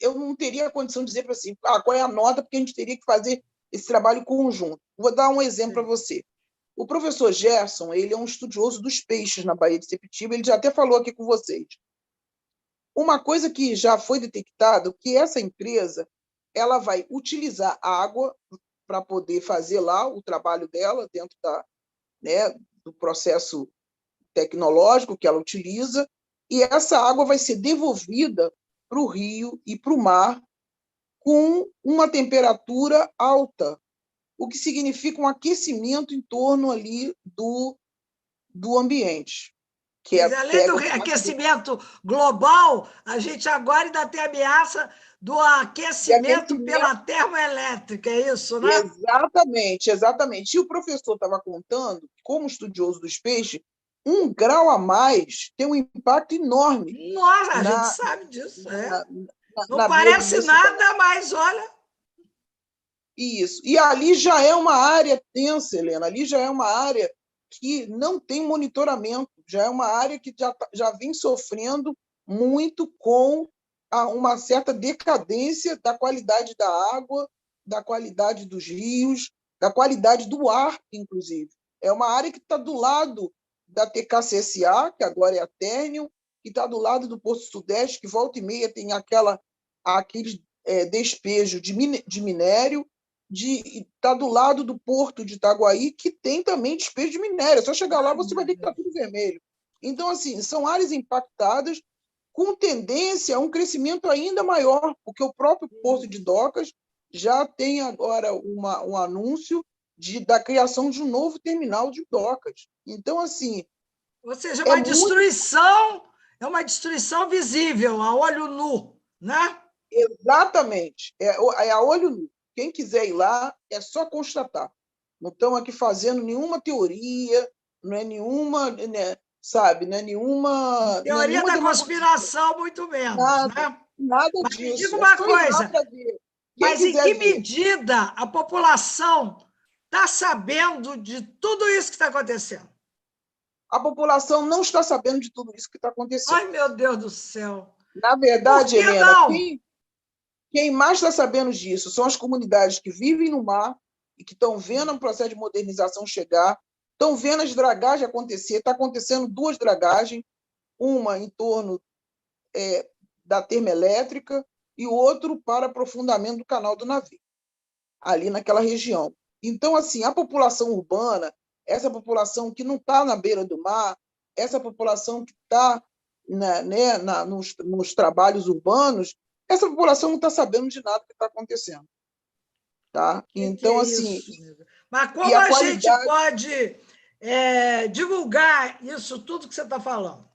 Eu não teria condição de dizer para assim, qual é a nota, porque a gente teria que fazer esse trabalho conjunto. Vou dar um exemplo para você. O professor Gerson, ele é um estudioso dos peixes na Baía de Sepetiba, ele já até falou aqui com vocês. Uma coisa que já foi detectado, que essa empresa ela vai utilizar água para poder fazer lá o trabalho dela dentro do processo tecnológico que ela utiliza, e essa água vai ser devolvida para o rio e para o mar com uma temperatura alta, o que significa um aquecimento em torno ali do ambiente. Que Mas, além do aquecimento global, a gente agora ainda tem a ameaça do aquecimento pela termoelétrica, é isso, né? Exatamente, exatamente. E o professor estava contando, como estudioso dos peixes, 1 grau a mais tem um impacto enorme. Nossa, a gente sabe disso. Não Na parece biodiversidade. nada, mas olha. Isso. E ali já é uma área tensa, Helena, ali já é uma área que não tem monitoramento, já é uma área que já vem sofrendo muito com uma certa decadência da qualidade da água, da qualidade dos rios, da qualidade do ar, inclusive. É uma área que está do lado da TKCSA, que agora é a Ternium, que está do lado do Porto Sudeste, que volta e meia tem aqueles despejo de minério, está do lado do porto de Itaguaí, que tem também despejo de minério. É só chegar lá, você vai ver que está tudo vermelho. Então, assim, são áreas impactadas com tendência a um crescimento ainda maior, porque o próprio Porto de Docas já tem agora um anúncio da criação de um novo terminal de docas. Então, assim... Ou seja, uma destruição, é uma destruição visível, a olho nu, né? Exatamente. É a olho nu. Quem quiser ir lá, é só constatar. Não estão aqui fazendo nenhuma teoria, não é nenhuma, né, sabe, não é nenhuma... Teoria da conspiração, muito menos, né? Nada mas disso. Me diga uma coisa, mas em que medida a população está sabendo de tudo isso que está acontecendo? A população não está sabendo de tudo isso que está acontecendo. Ai, meu Deus do céu! Na verdade, Por que Helena, não? Quem mais está sabendo disso são as comunidades que vivem no mar e que estão vendo o processo de modernização chegar, estão vendo as dragagens acontecer. Está acontecendo 2 dragagens, uma em torno da termoelétrica e outro para aprofundamento do canal do navio, ali naquela região. Então, assim, a população urbana, essa população que não está na beira do mar, essa população que está nos trabalhos urbanos, essa população não está sabendo de nada que está acontecendo. Tá? Então, assim... Mas como a gente pode divulgar isso tudo que você está falando?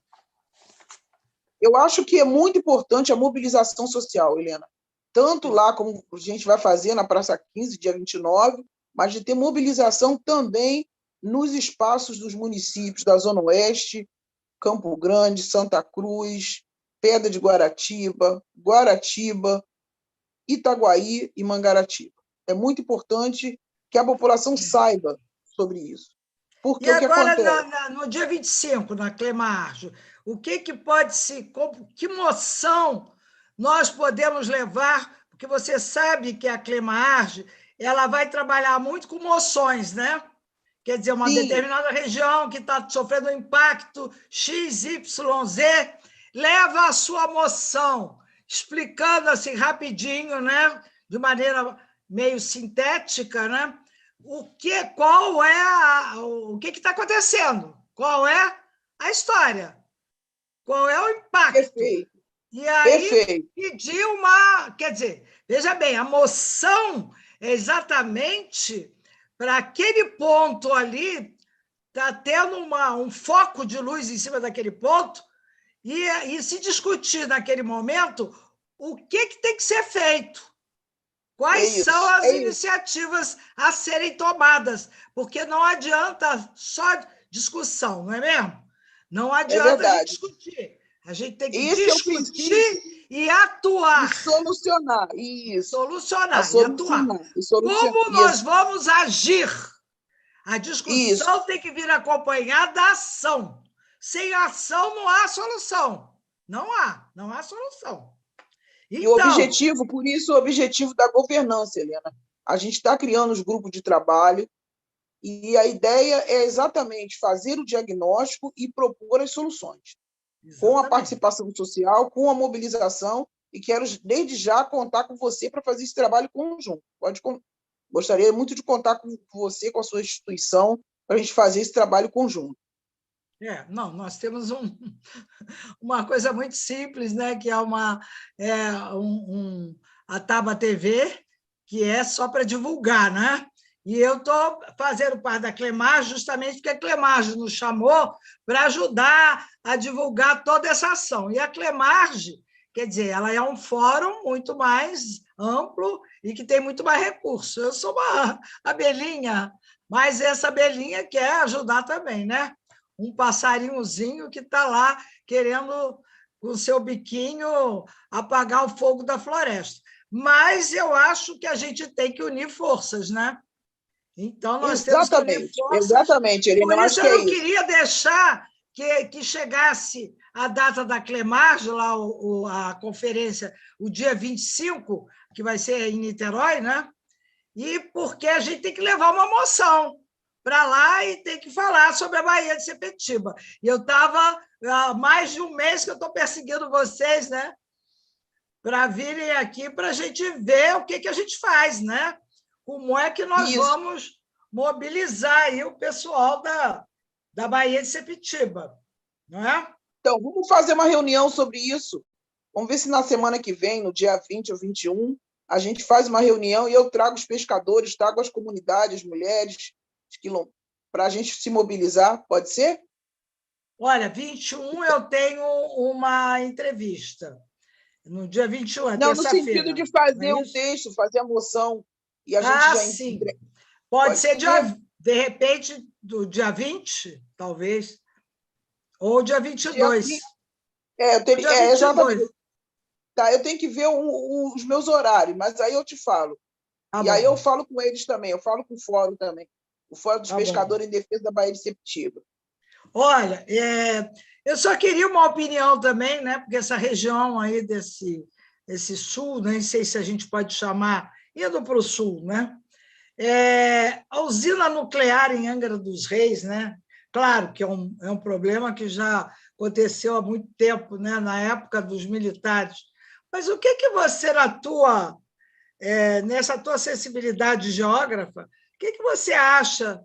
Eu acho que é muito importante a mobilização social, Helena. Tanto lá como a gente vai fazer na Praça 15, dia 29, mas de ter mobilização também nos espaços dos municípios da Zona Oeste, Campo Grande, Santa Cruz, Pedra de Guaratiba, Itaguaí e Mangaratiba. É muito importante que a população saiba sobre isso. Porque e agora, o que acontece? no dia 25, na Clemarge, o que pode se... Que moção nós podemos levar? Porque você sabe que a Clemarge ela vai trabalhar muito com moções, né? Quer dizer, uma determinada região que está sofrendo um impacto XYZ, leva a sua moção, explicando assim rapidinho, né? De maneira meio sintética, né? Qual é o que está acontecendo, qual é a história, qual é o impacto. Perfeito. E aí pedir uma... Quer dizer, veja bem, a moção é exatamente para aquele ponto ali, está tendo um foco de luz em cima daquele ponto, e se discutir naquele momento o que tem que ser feito. Quais são as iniciativas a serem tomadas? Porque não adianta só discussão, não é mesmo? Não É adianta a gente verdade. discutir. A gente tem que Esse é o princípio discutir e e atuar. solucionar. Isso. A Solucionar e atuar. solucionar. E solucionar. Como nós vamos agir? A Isso. discussão tem que vir acompanhada da ação. Sem ação não há solução. Não há solução. E o Então, objetivo, por isso, o objetivo da governança, Helena. A gente está criando os grupos de trabalho e a ideia é exatamente fazer o diagnóstico e propor as soluções, com a exatamente. participação social, com a mobilização, e quero, desde já, contar com você para fazer esse trabalho conjunto. Gostaria muito de contar com você, com a sua instituição, para a gente fazer esse trabalho conjunto. Não, nós temos uma coisa muito simples, né? Que é a Taba TV, que é só para divulgar, né? E eu estou fazendo parte da Clemarge justamente porque a Clemarge nos chamou para ajudar a divulgar toda essa ação. E a Clemarge, quer dizer, ela é um fórum muito mais amplo e que tem muito mais recursos. Eu sou uma abelhinha, mas essa abelhinha quer ajudar também, né? Um passarinhozinho que está lá querendo, com o seu biquinho, apagar o fogo da floresta. Mas eu acho que a gente tem que unir forças, né? Então, nós temos que unir forças. Exatamente, Helena, Por eu isso, acho que eu é não isso. queria deixar que chegasse a data da Clemarge, lá a conferência, o dia 25, que vai ser em Niterói, né? E porque a gente tem que levar uma moção para lá e tem que falar sobre a Baía de Sepetiba. E eu estava há mais de um mês que eu estou perseguindo vocês, né? Para virem aqui para a gente ver o que a gente faz, né? Como é que nós Isso. vamos mobilizar aí o pessoal da Baía de Sepetiba, não é? Então, vamos fazer uma reunião sobre isso. Vamos ver se na semana que vem, no dia 20 ou 21, a gente faz uma reunião e eu trago os pescadores, trago as comunidades, as mulheres, para a gente se mobilizar. Pode ser? Olha, 21 eu tenho uma entrevista. No dia 21, é Não, no sentido terça-feira, de não é fazer o isso? texto, fazer a moção, e a gente já... Sim. Pode ser, de repente, do dia 20, talvez, ou dia 22. Dia 22. Exatamente. Tá, eu tenho que ver os meus horários, mas aí eu te falo. Tá E aí eu bom, falo com eles também, eu falo com o fórum também, o Fórum dos tá bom. Pescadores em Defesa da Baía de Sepetiba. Olha, eu só queria uma opinião também, né? Porque essa região aí desse sul, nem sei se a gente pode chamar, indo para o sul, né? A usina nuclear em Angra dos Reis, né? Claro que é um problema que já aconteceu há muito tempo, né? Na época dos militares. Mas o que você, nessa tua sensibilidade geógrafa, o que você acha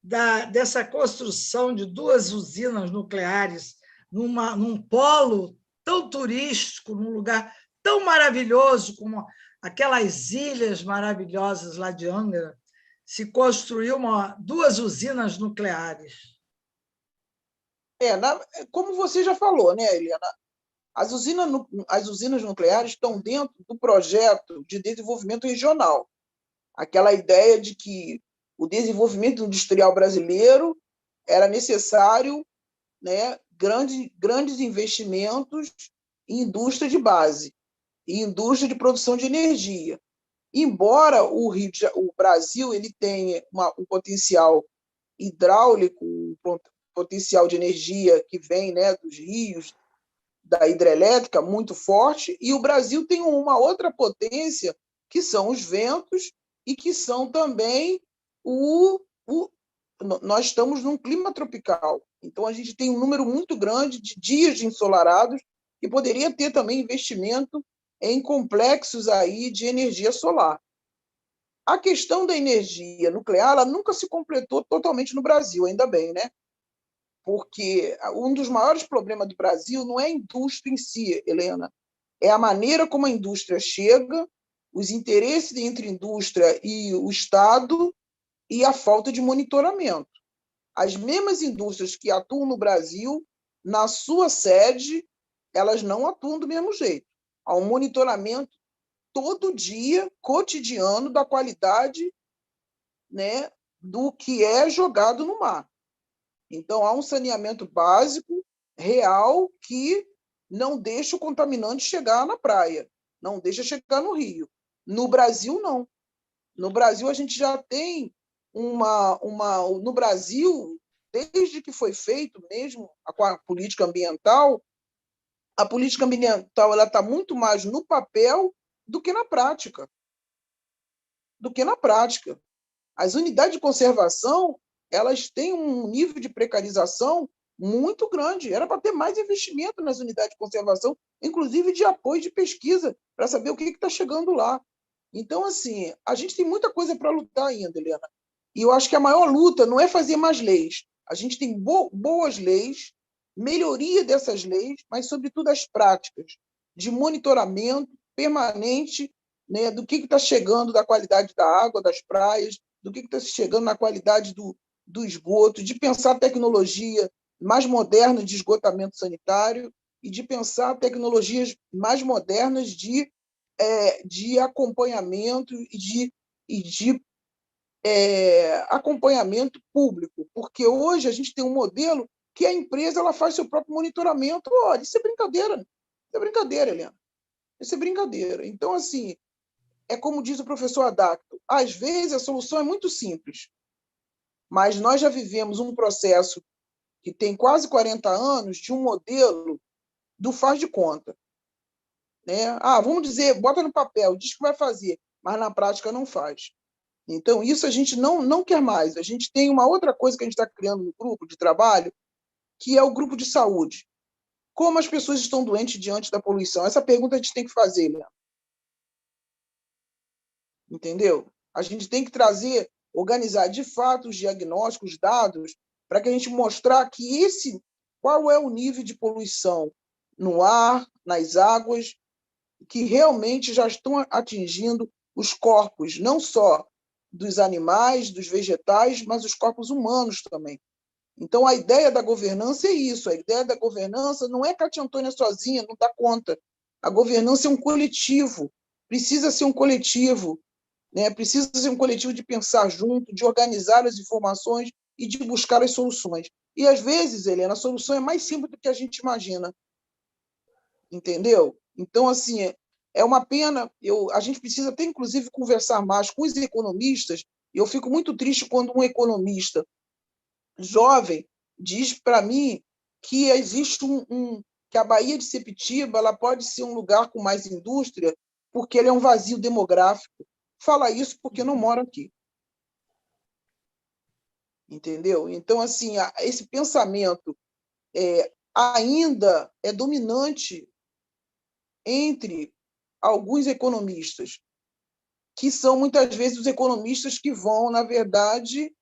dessa construção de duas usinas nucleares num polo tão turístico, num lugar tão maravilhoso como aquelas ilhas maravilhosas lá de Angra, se construiu duas usinas nucleares? Como você já falou, né, Helena? As usinas nucleares estão dentro do projeto de desenvolvimento regional. Aquela ideia de que o desenvolvimento industrial brasileiro era necessário, né, grandes investimentos em indústria de base, em indústria de produção de energia. Embora o Brasil ele tenha um potencial hidráulico, um potencial de energia que vem, né, dos rios, da hidrelétrica muito forte, e o Brasil tem uma outra potência, que são os ventos, e que são também nós estamos num clima tropical. Então, a gente tem um número muito grande de dias ensolarados e poderia ter também investimento em complexos aí de energia solar. A questão da energia nuclear ela nunca se completou totalmente no Brasil, ainda bem, né? Porque um dos maiores problemas do Brasil não é a indústria em si, Helena, é a maneira como a indústria chega, os interesses entre a indústria e o Estado e a falta de monitoramento. As mesmas indústrias que atuam no Brasil, na sua sede, elas não atuam do mesmo jeito. Há um monitoramento todo dia, cotidiano, da qualidade, né, do que é jogado no mar. Então, há um saneamento básico, real que não deixa o contaminante chegar na praia, não deixa chegar no rio. No Brasil, não. No Brasil, a gente já tem no Brasil, desde que foi feito mesmo com a política ambiental, a política ambiental ela está muito mais no papel do que na prática. Do que na prática. As unidades de conservação, elas têm um nível de precarização muito grande. Era para ter mais investimento nas unidades de conservação, inclusive de apoio de pesquisa, para saber o que está chegando lá. Então, assim, a gente tem muita coisa para lutar ainda, Helena. E eu acho que a maior luta não é fazer mais leis. A gente tem boas leis, melhoria dessas leis, mas, sobretudo, as práticas de monitoramento permanente, né, do que está chegando da qualidade da água, das praias, do que está chegando na qualidade do esgoto, de pensar tecnologia mais moderna de esgotamento sanitário e de pensar tecnologias mais modernas de acompanhamento e de acompanhamento público, porque hoje a gente tem um modelo que a empresa ela faz seu próprio monitoramento. Olha, isso é brincadeira. Isso é brincadeira, Helena. Isso é brincadeira. Então, assim, é como diz o professor Adacto, às vezes a solução é muito simples, mas nós já vivemos um processo que tem quase 40 anos de um modelo do faz de conta. Né? Vamos dizer, bota no papel, diz que vai fazer, mas na prática não faz. Então, isso a gente não quer mais. A gente tem uma outra coisa que a gente está criando no grupo de trabalho, que é o grupo de saúde. Como as pessoas estão doentes diante da poluição? Essa pergunta a gente tem que fazer, Leandro. Entendeu? A gente tem que trazer, organizar de fato os diagnósticos, os dados, para que a gente mostrar qual é o nível de poluição no ar, nas águas, que realmente já estão atingindo os corpos, não só dos animais, dos vegetais, mas os corpos humanos também. Então, a ideia da governança é isso. A ideia da governança não é Cátia Antônia sozinha, não dá conta. A governança é um coletivo, precisa ser um coletivo, né? Precisa ser um coletivo de pensar junto, de organizar as informações e de buscar as soluções. E, às vezes, Helena, a solução é mais simples do que a gente imagina. Entendeu? Então, assim, é uma pena. A gente precisa até, inclusive, conversar mais com os economistas. E eu fico muito triste quando um economista jovem diz para mim que existe que a Baía de Sepetiba ela pode ser um lugar com mais indústria porque ele é um vazio demográfico. Fala isso porque não mora aqui. Entendeu? Então, assim, esse pensamento ainda é dominante entre alguns economistas, que são muitas vezes os economistas que vão, na verdade,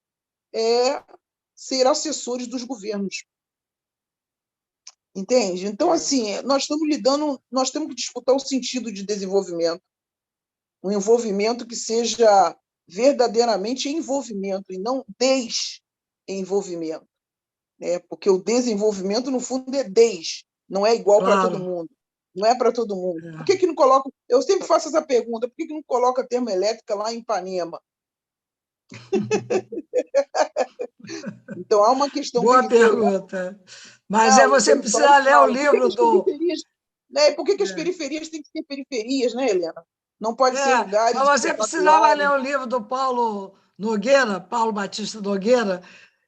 ser assessores dos governos. Entende? Então, assim, nós temos que disputar o sentido de desenvolvimento, um envolvimento que seja verdadeiramente envolvimento e não desenvolvimento, né? Porque o desenvolvimento, no fundo, é não é igual para todo mundo. Não é para todo mundo. Por que não coloca... Eu sempre faço essa pergunta, por que não coloca a termoelétrica lá em Ipanema? Então, há uma questão... Boa pergunta. Mas você precisa ler o livro do... Né? Por que as periferias têm que ser periferias, né, Helena? Não pode ser lugares... Mas você precisava ler o livro do Paulo Nogueira, Paulo Batista Nogueira,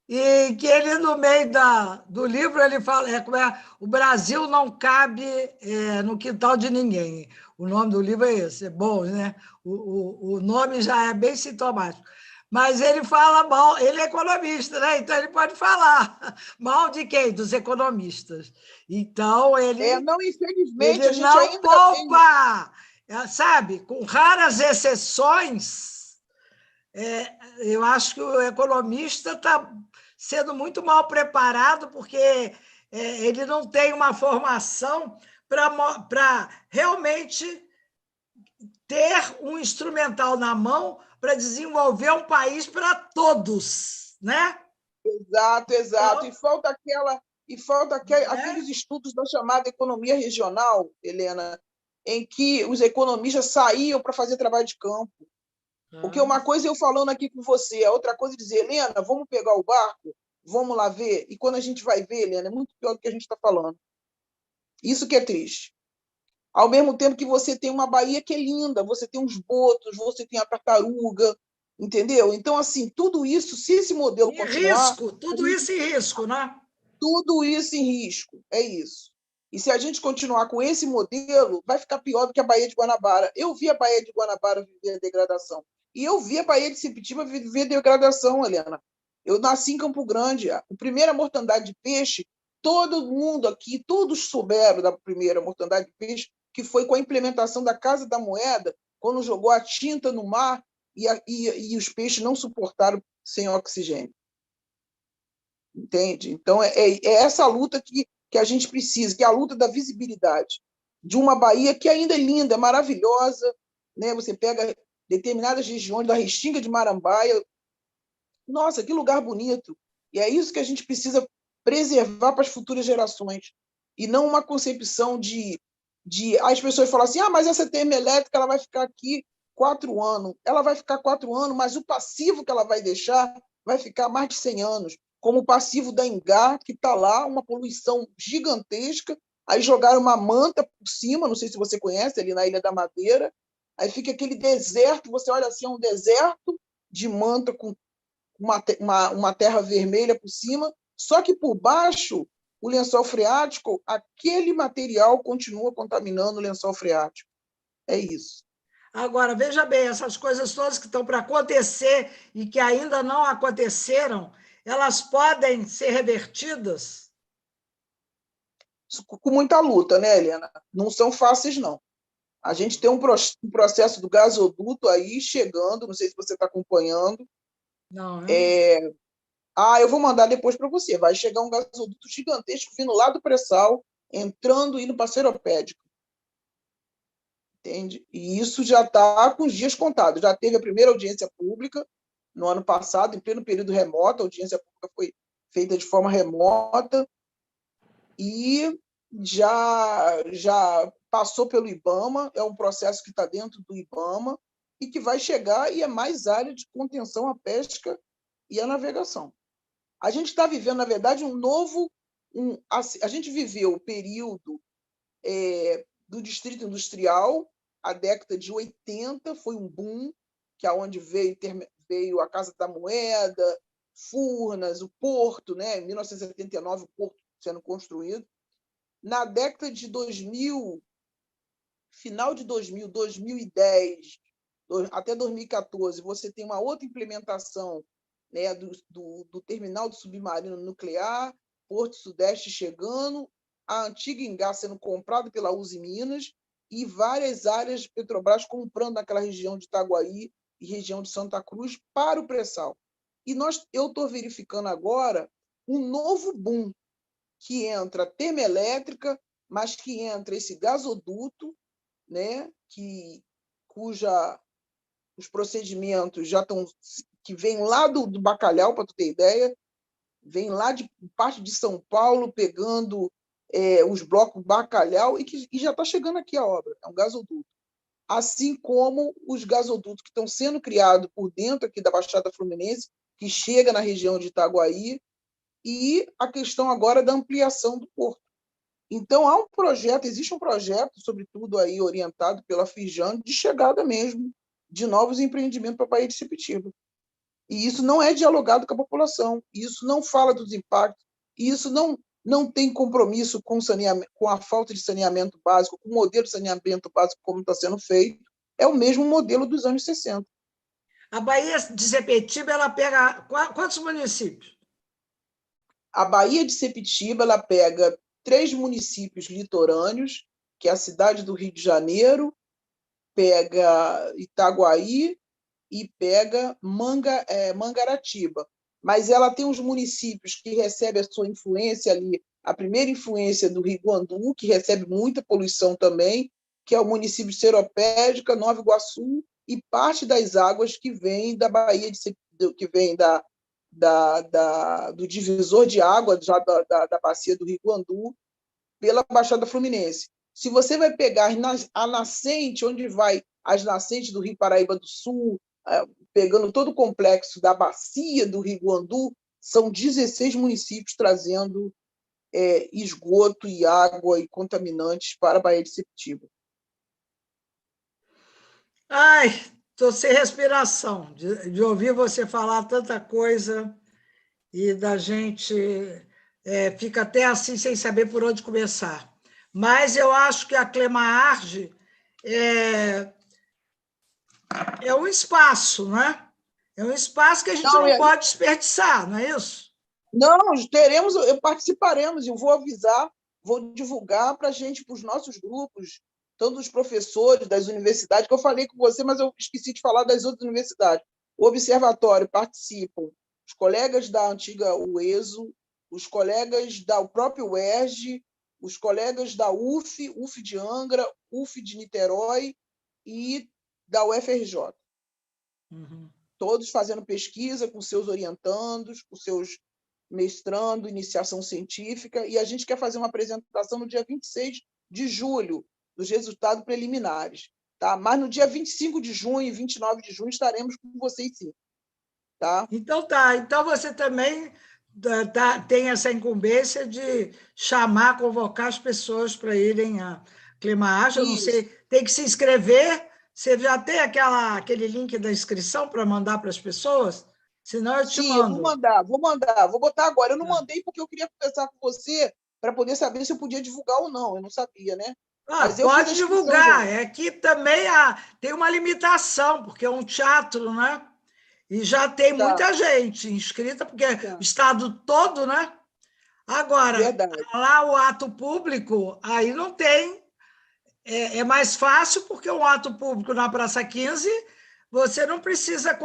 e que ele, no meio do livro, ele fala o Brasil não cabe no quintal de ninguém. O nome do livro é esse, é bom, né? O nome já é bem sintomático. Mas ele fala mal, ele é economista, né? Então ele pode falar mal de quem? Dos economistas. Então ele, não, infelizmente, ele a gente não ainda poupa, sabe? Com raras exceções, eu acho que o economista está sendo muito mal preparado, porque ele não tem uma formação para realmente ter um instrumental na mão para desenvolver um país para todos, né? Exato. Então, e falta aqueles estudos da chamada economia regional, Helena, em que os economistas saíam para fazer trabalho de campo. Porque uma coisa é eu falando aqui com você, a outra coisa é dizer, Helena, vamos pegar o barco, Vamos lá ver? E quando a gente vai ver, Helena, é muito pior do que a gente está falando. Isso que é triste. Ao mesmo tempo que você tem uma Bahia que é linda, você tem os botos, você tem a tartaruga, entendeu? Então, assim, tudo isso, se esse modelo Em continuar, risco, tudo isso em risco, né? tudo isso em risco, é isso. E se a gente continuar com esse modelo, vai ficar pior do que a Baía de Guanabara. Eu vi a Baía de Guanabara viver a degradação. E eu vi a Baía de Sepitiba viver a degradação, Helena. Eu nasci em Campo Grande. A primeira mortandade de peixe, todo mundo aqui, todos souberam da primeira mortandade de peixe, que foi com a implementação da Casa da Moeda, quando jogou a tinta no mar e os peixes não suportaram sem oxigênio. Entende? Então, é essa luta que a gente precisa, que é a luta da visibilidade de uma Bahia que ainda é linda, é maravilhosa. Né? Você pega determinadas regiões da Restinga de Marambaia. Nossa, que lugar bonito! E é isso que a gente precisa preservar para as futuras gerações. E não uma concepção de as pessoas falam assim, mas essa termoelétrica ela vai ficar aqui 4 anos. Ela vai ficar 4 anos, mas o passivo que ela vai deixar vai ficar mais de 100 anos, como o passivo da Ingá, que está lá, uma poluição gigantesca, aí jogaram uma manta por cima, não sei se você conhece, ali na Ilha da Madeira, aí fica aquele deserto, você olha assim, é um deserto de manta com uma terra vermelha por cima, só que por baixo, o lençol freático, aquele material continua contaminando o lençol freático. É isso. Agora, veja bem, essas coisas todas que estão para acontecer e que ainda não aconteceram, elas podem ser revertidas? Com muita luta, né, Helena? Não são fáceis, não. A gente tem um processo do gasoduto aí chegando, não sei se você está acompanhando. Não, eu não. Eu vou mandar depois para você. Vai chegar um gasoduto gigantesco vindo lá do pré-sal, entrando e indo para Seropédica. Entende? E isso já está com os dias contados. Já teve a primeira audiência pública no ano passado, em pleno período remoto. A audiência pública foi feita de forma remota e já passou pelo IBAMA. É um processo que está dentro do IBAMA e que vai chegar e é mais área de contenção à pesca e à navegação. A gente está vivendo, na verdade, um novo... a gente viveu o período do Distrito Industrial, a década de 80 foi um boom, que é onde veio a Casa da Moeda, Furnas, o Porto, né? Em 1979, o Porto sendo construído. Na década de 2000, final de 2000, 2010, até 2014, você tem uma outra implementação, né, do terminal de submarino nuclear, Porto Sudeste chegando, a antiga Ingá sendo comprada pela Uzi Minas e várias áreas de Petrobras comprando naquela região de Itaguaí e região de Santa Cruz para o pré-sal. E eu estou verificando agora um novo boom, que entra a termoelétrica, mas que entra esse gasoduto, né, os procedimentos já estão, que vem lá do Bacalhau, para tu ter ideia, vem lá de parte de São Paulo, pegando os blocos Bacalhau, e já está chegando aqui a obra, é um gasoduto. Assim como os gasodutos que estão sendo criados por dentro aqui da Baixada Fluminense, que chega na região de Itaguaí, e a questão agora da ampliação do porto. Então, existe um projeto, sobretudo aí orientado pela Fijan, de chegada mesmo de novos empreendimentos para a Baía de Sepitiba. E isso não é dialogado com a população, isso não fala dos impactos, e isso não tem compromisso com a falta de saneamento básico, com o modelo de saneamento básico como está sendo feito. É o mesmo modelo dos anos 60. A Baía de Sepetiba, ela pega quantos municípios? A Baía de Sepitiba ela pega 3 municípios litorâneos, que é a cidade do Rio de Janeiro, pega Itaguaí e pega Mangaratiba. Mas ela tem os municípios que recebem a sua influência ali, a primeira influência do Rio Guandu, que recebe muita poluição também, que é o município de Seropédica, Nova Iguaçu, e parte das águas que vem da Baía de Sepitiba, que vem do divisor de água já da bacia do Rio Guandu, pela Baixada Fluminense. Se você vai pegar a nascente, onde vai as nascentes do Rio Paraíba do Sul, pegando todo o complexo da bacia do Rio Guandu, são 16 municípios trazendo esgoto e água e contaminantes para a Baía de Sepetiba. Ai, estou sem respiração de ouvir você falar tanta coisa e da gente fica até assim sem saber por onde começar. Mas eu acho que a Clemarge é um espaço, né? É um espaço que a gente não pode desperdiçar, não é isso? Não, participaremos, eu vou avisar, vou divulgar para a gente, para os nossos grupos, tanto os professores das universidades, que eu falei com você, mas eu esqueci de falar das outras universidades. O observatório participam os colegas da antiga UESO, os colegas do próprio UERJ, os colegas da UF de Angra, UF de Niterói e da UFRJ. Uhum. Todos fazendo pesquisa com seus orientandos, com seus mestrando, iniciação científica, e a gente quer fazer uma apresentação no dia 26 de julho, dos resultados preliminares. Tá? Mas no dia 25 de junho e 29 de junho estaremos com vocês, sim. Tá? Então, Então, você também tem essa incumbência de chamar, convocar as pessoas para irem à Clemarge. Eu não sei, tem que se inscrever. Você já tem aquele link da inscrição para mandar para as pessoas? Senão eu te mando. Eu vou mandar. Vou botar agora. Eu não mandei porque eu queria conversar com você para poder saber se eu podia divulgar ou não. Eu não sabia, né? Mas pode divulgar. É que também tem uma limitação, porque é um teatro, né? E já tem muita gente inscrita, porque o estado todo, né? Agora, lá o ato público, aí não tem. É mais fácil, porque um ato público na Praça 15, você não precisa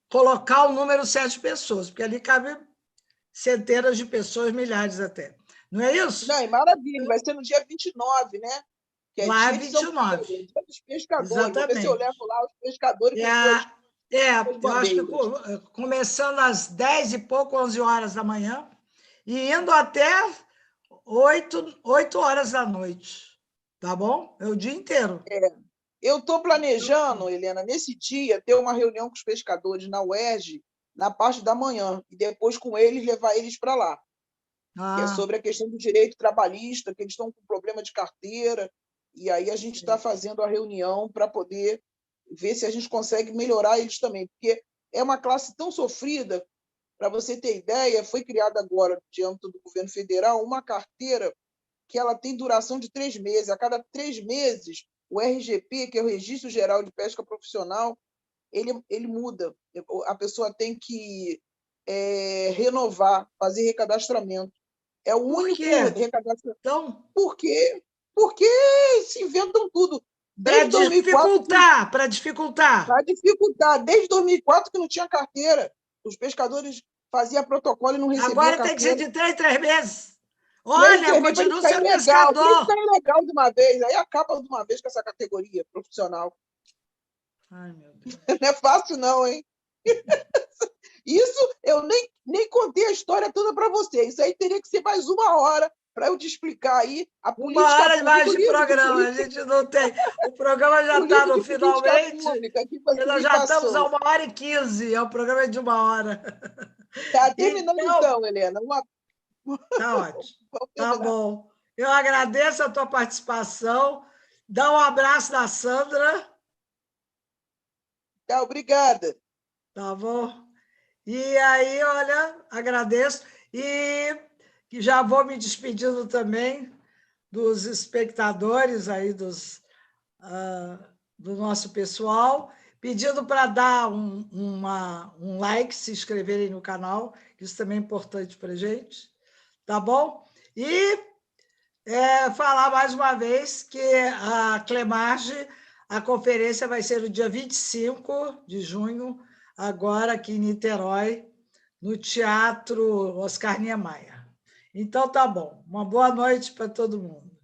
colocar o número certo de pessoas, porque ali cabe centenas de pessoas, milhares até. Não é isso? Não, é maravilha. Vai ser no dia 29, né? Que é lá dia 29. Dia dos pescadores. Exatamente. Vou ver se eu levo lá os pescadores com eu acho que começando às 10 e pouco, 11 horas da manhã, e indo até 8 horas da noite. Tá bom? É o dia inteiro. Eu estou planejando, Helena, nesse dia, ter uma reunião com os pescadores na UERJ, na parte da manhã, e depois com eles, levar eles para lá. Que é sobre a questão do direito trabalhista, que eles estão com problema de carteira, e aí a gente está fazendo a reunião para poder ver se a gente consegue melhorar eles também, porque é uma classe tão sofrida. Para você ter ideia, foi criada agora, diante do governo federal, uma carteira que ela tem duração de 3 meses. A cada 3 meses, o RGP, que é o Registro Geral de Pesca Profissional, ele muda. A pessoa tem que renovar, fazer recadastramento. É o único recadastramento. Então, Por quê? Porque se inventam tudo. Para dificultar. Para dificultar. Desde 2004 que não tinha carteira. Os pescadores faziam protocolo e não recebiam Agora carteira. Tem que ser de 3 em 3 meses. Olha, continua sendo pescador. Tem que ficar legal de uma vez. Aí acaba de uma vez com essa categoria profissional. Ai, meu Deus. Não é fácil, não, hein? Isso eu nem contei a história toda para você. Isso aí teria que ser mais 1 hora para eu te explicar aí a política. 1 hora mais de programa. A gente não tem. O programa já está no finalmente. Nós já estamos a 1h15. É o programa de 1 hora. Tá terminando então, Helena. Tá ótimo. Tá bom. Eu agradeço a tua participação. Dá um abraço da Sandra. Tá, obrigada. Tá bom. E aí, olha, agradeço. E já vou me despedindo também dos espectadores aí do nosso pessoal, pedindo para dar um like, se inscreverem no canal, que isso também é importante para a gente. Tá bom? E falar mais uma vez que a Clemarge, a conferência vai ser no dia 25 de junho, agora aqui em Niterói, no Teatro Oscar Niemeyer. Então, tá bom. Uma boa noite para todo mundo.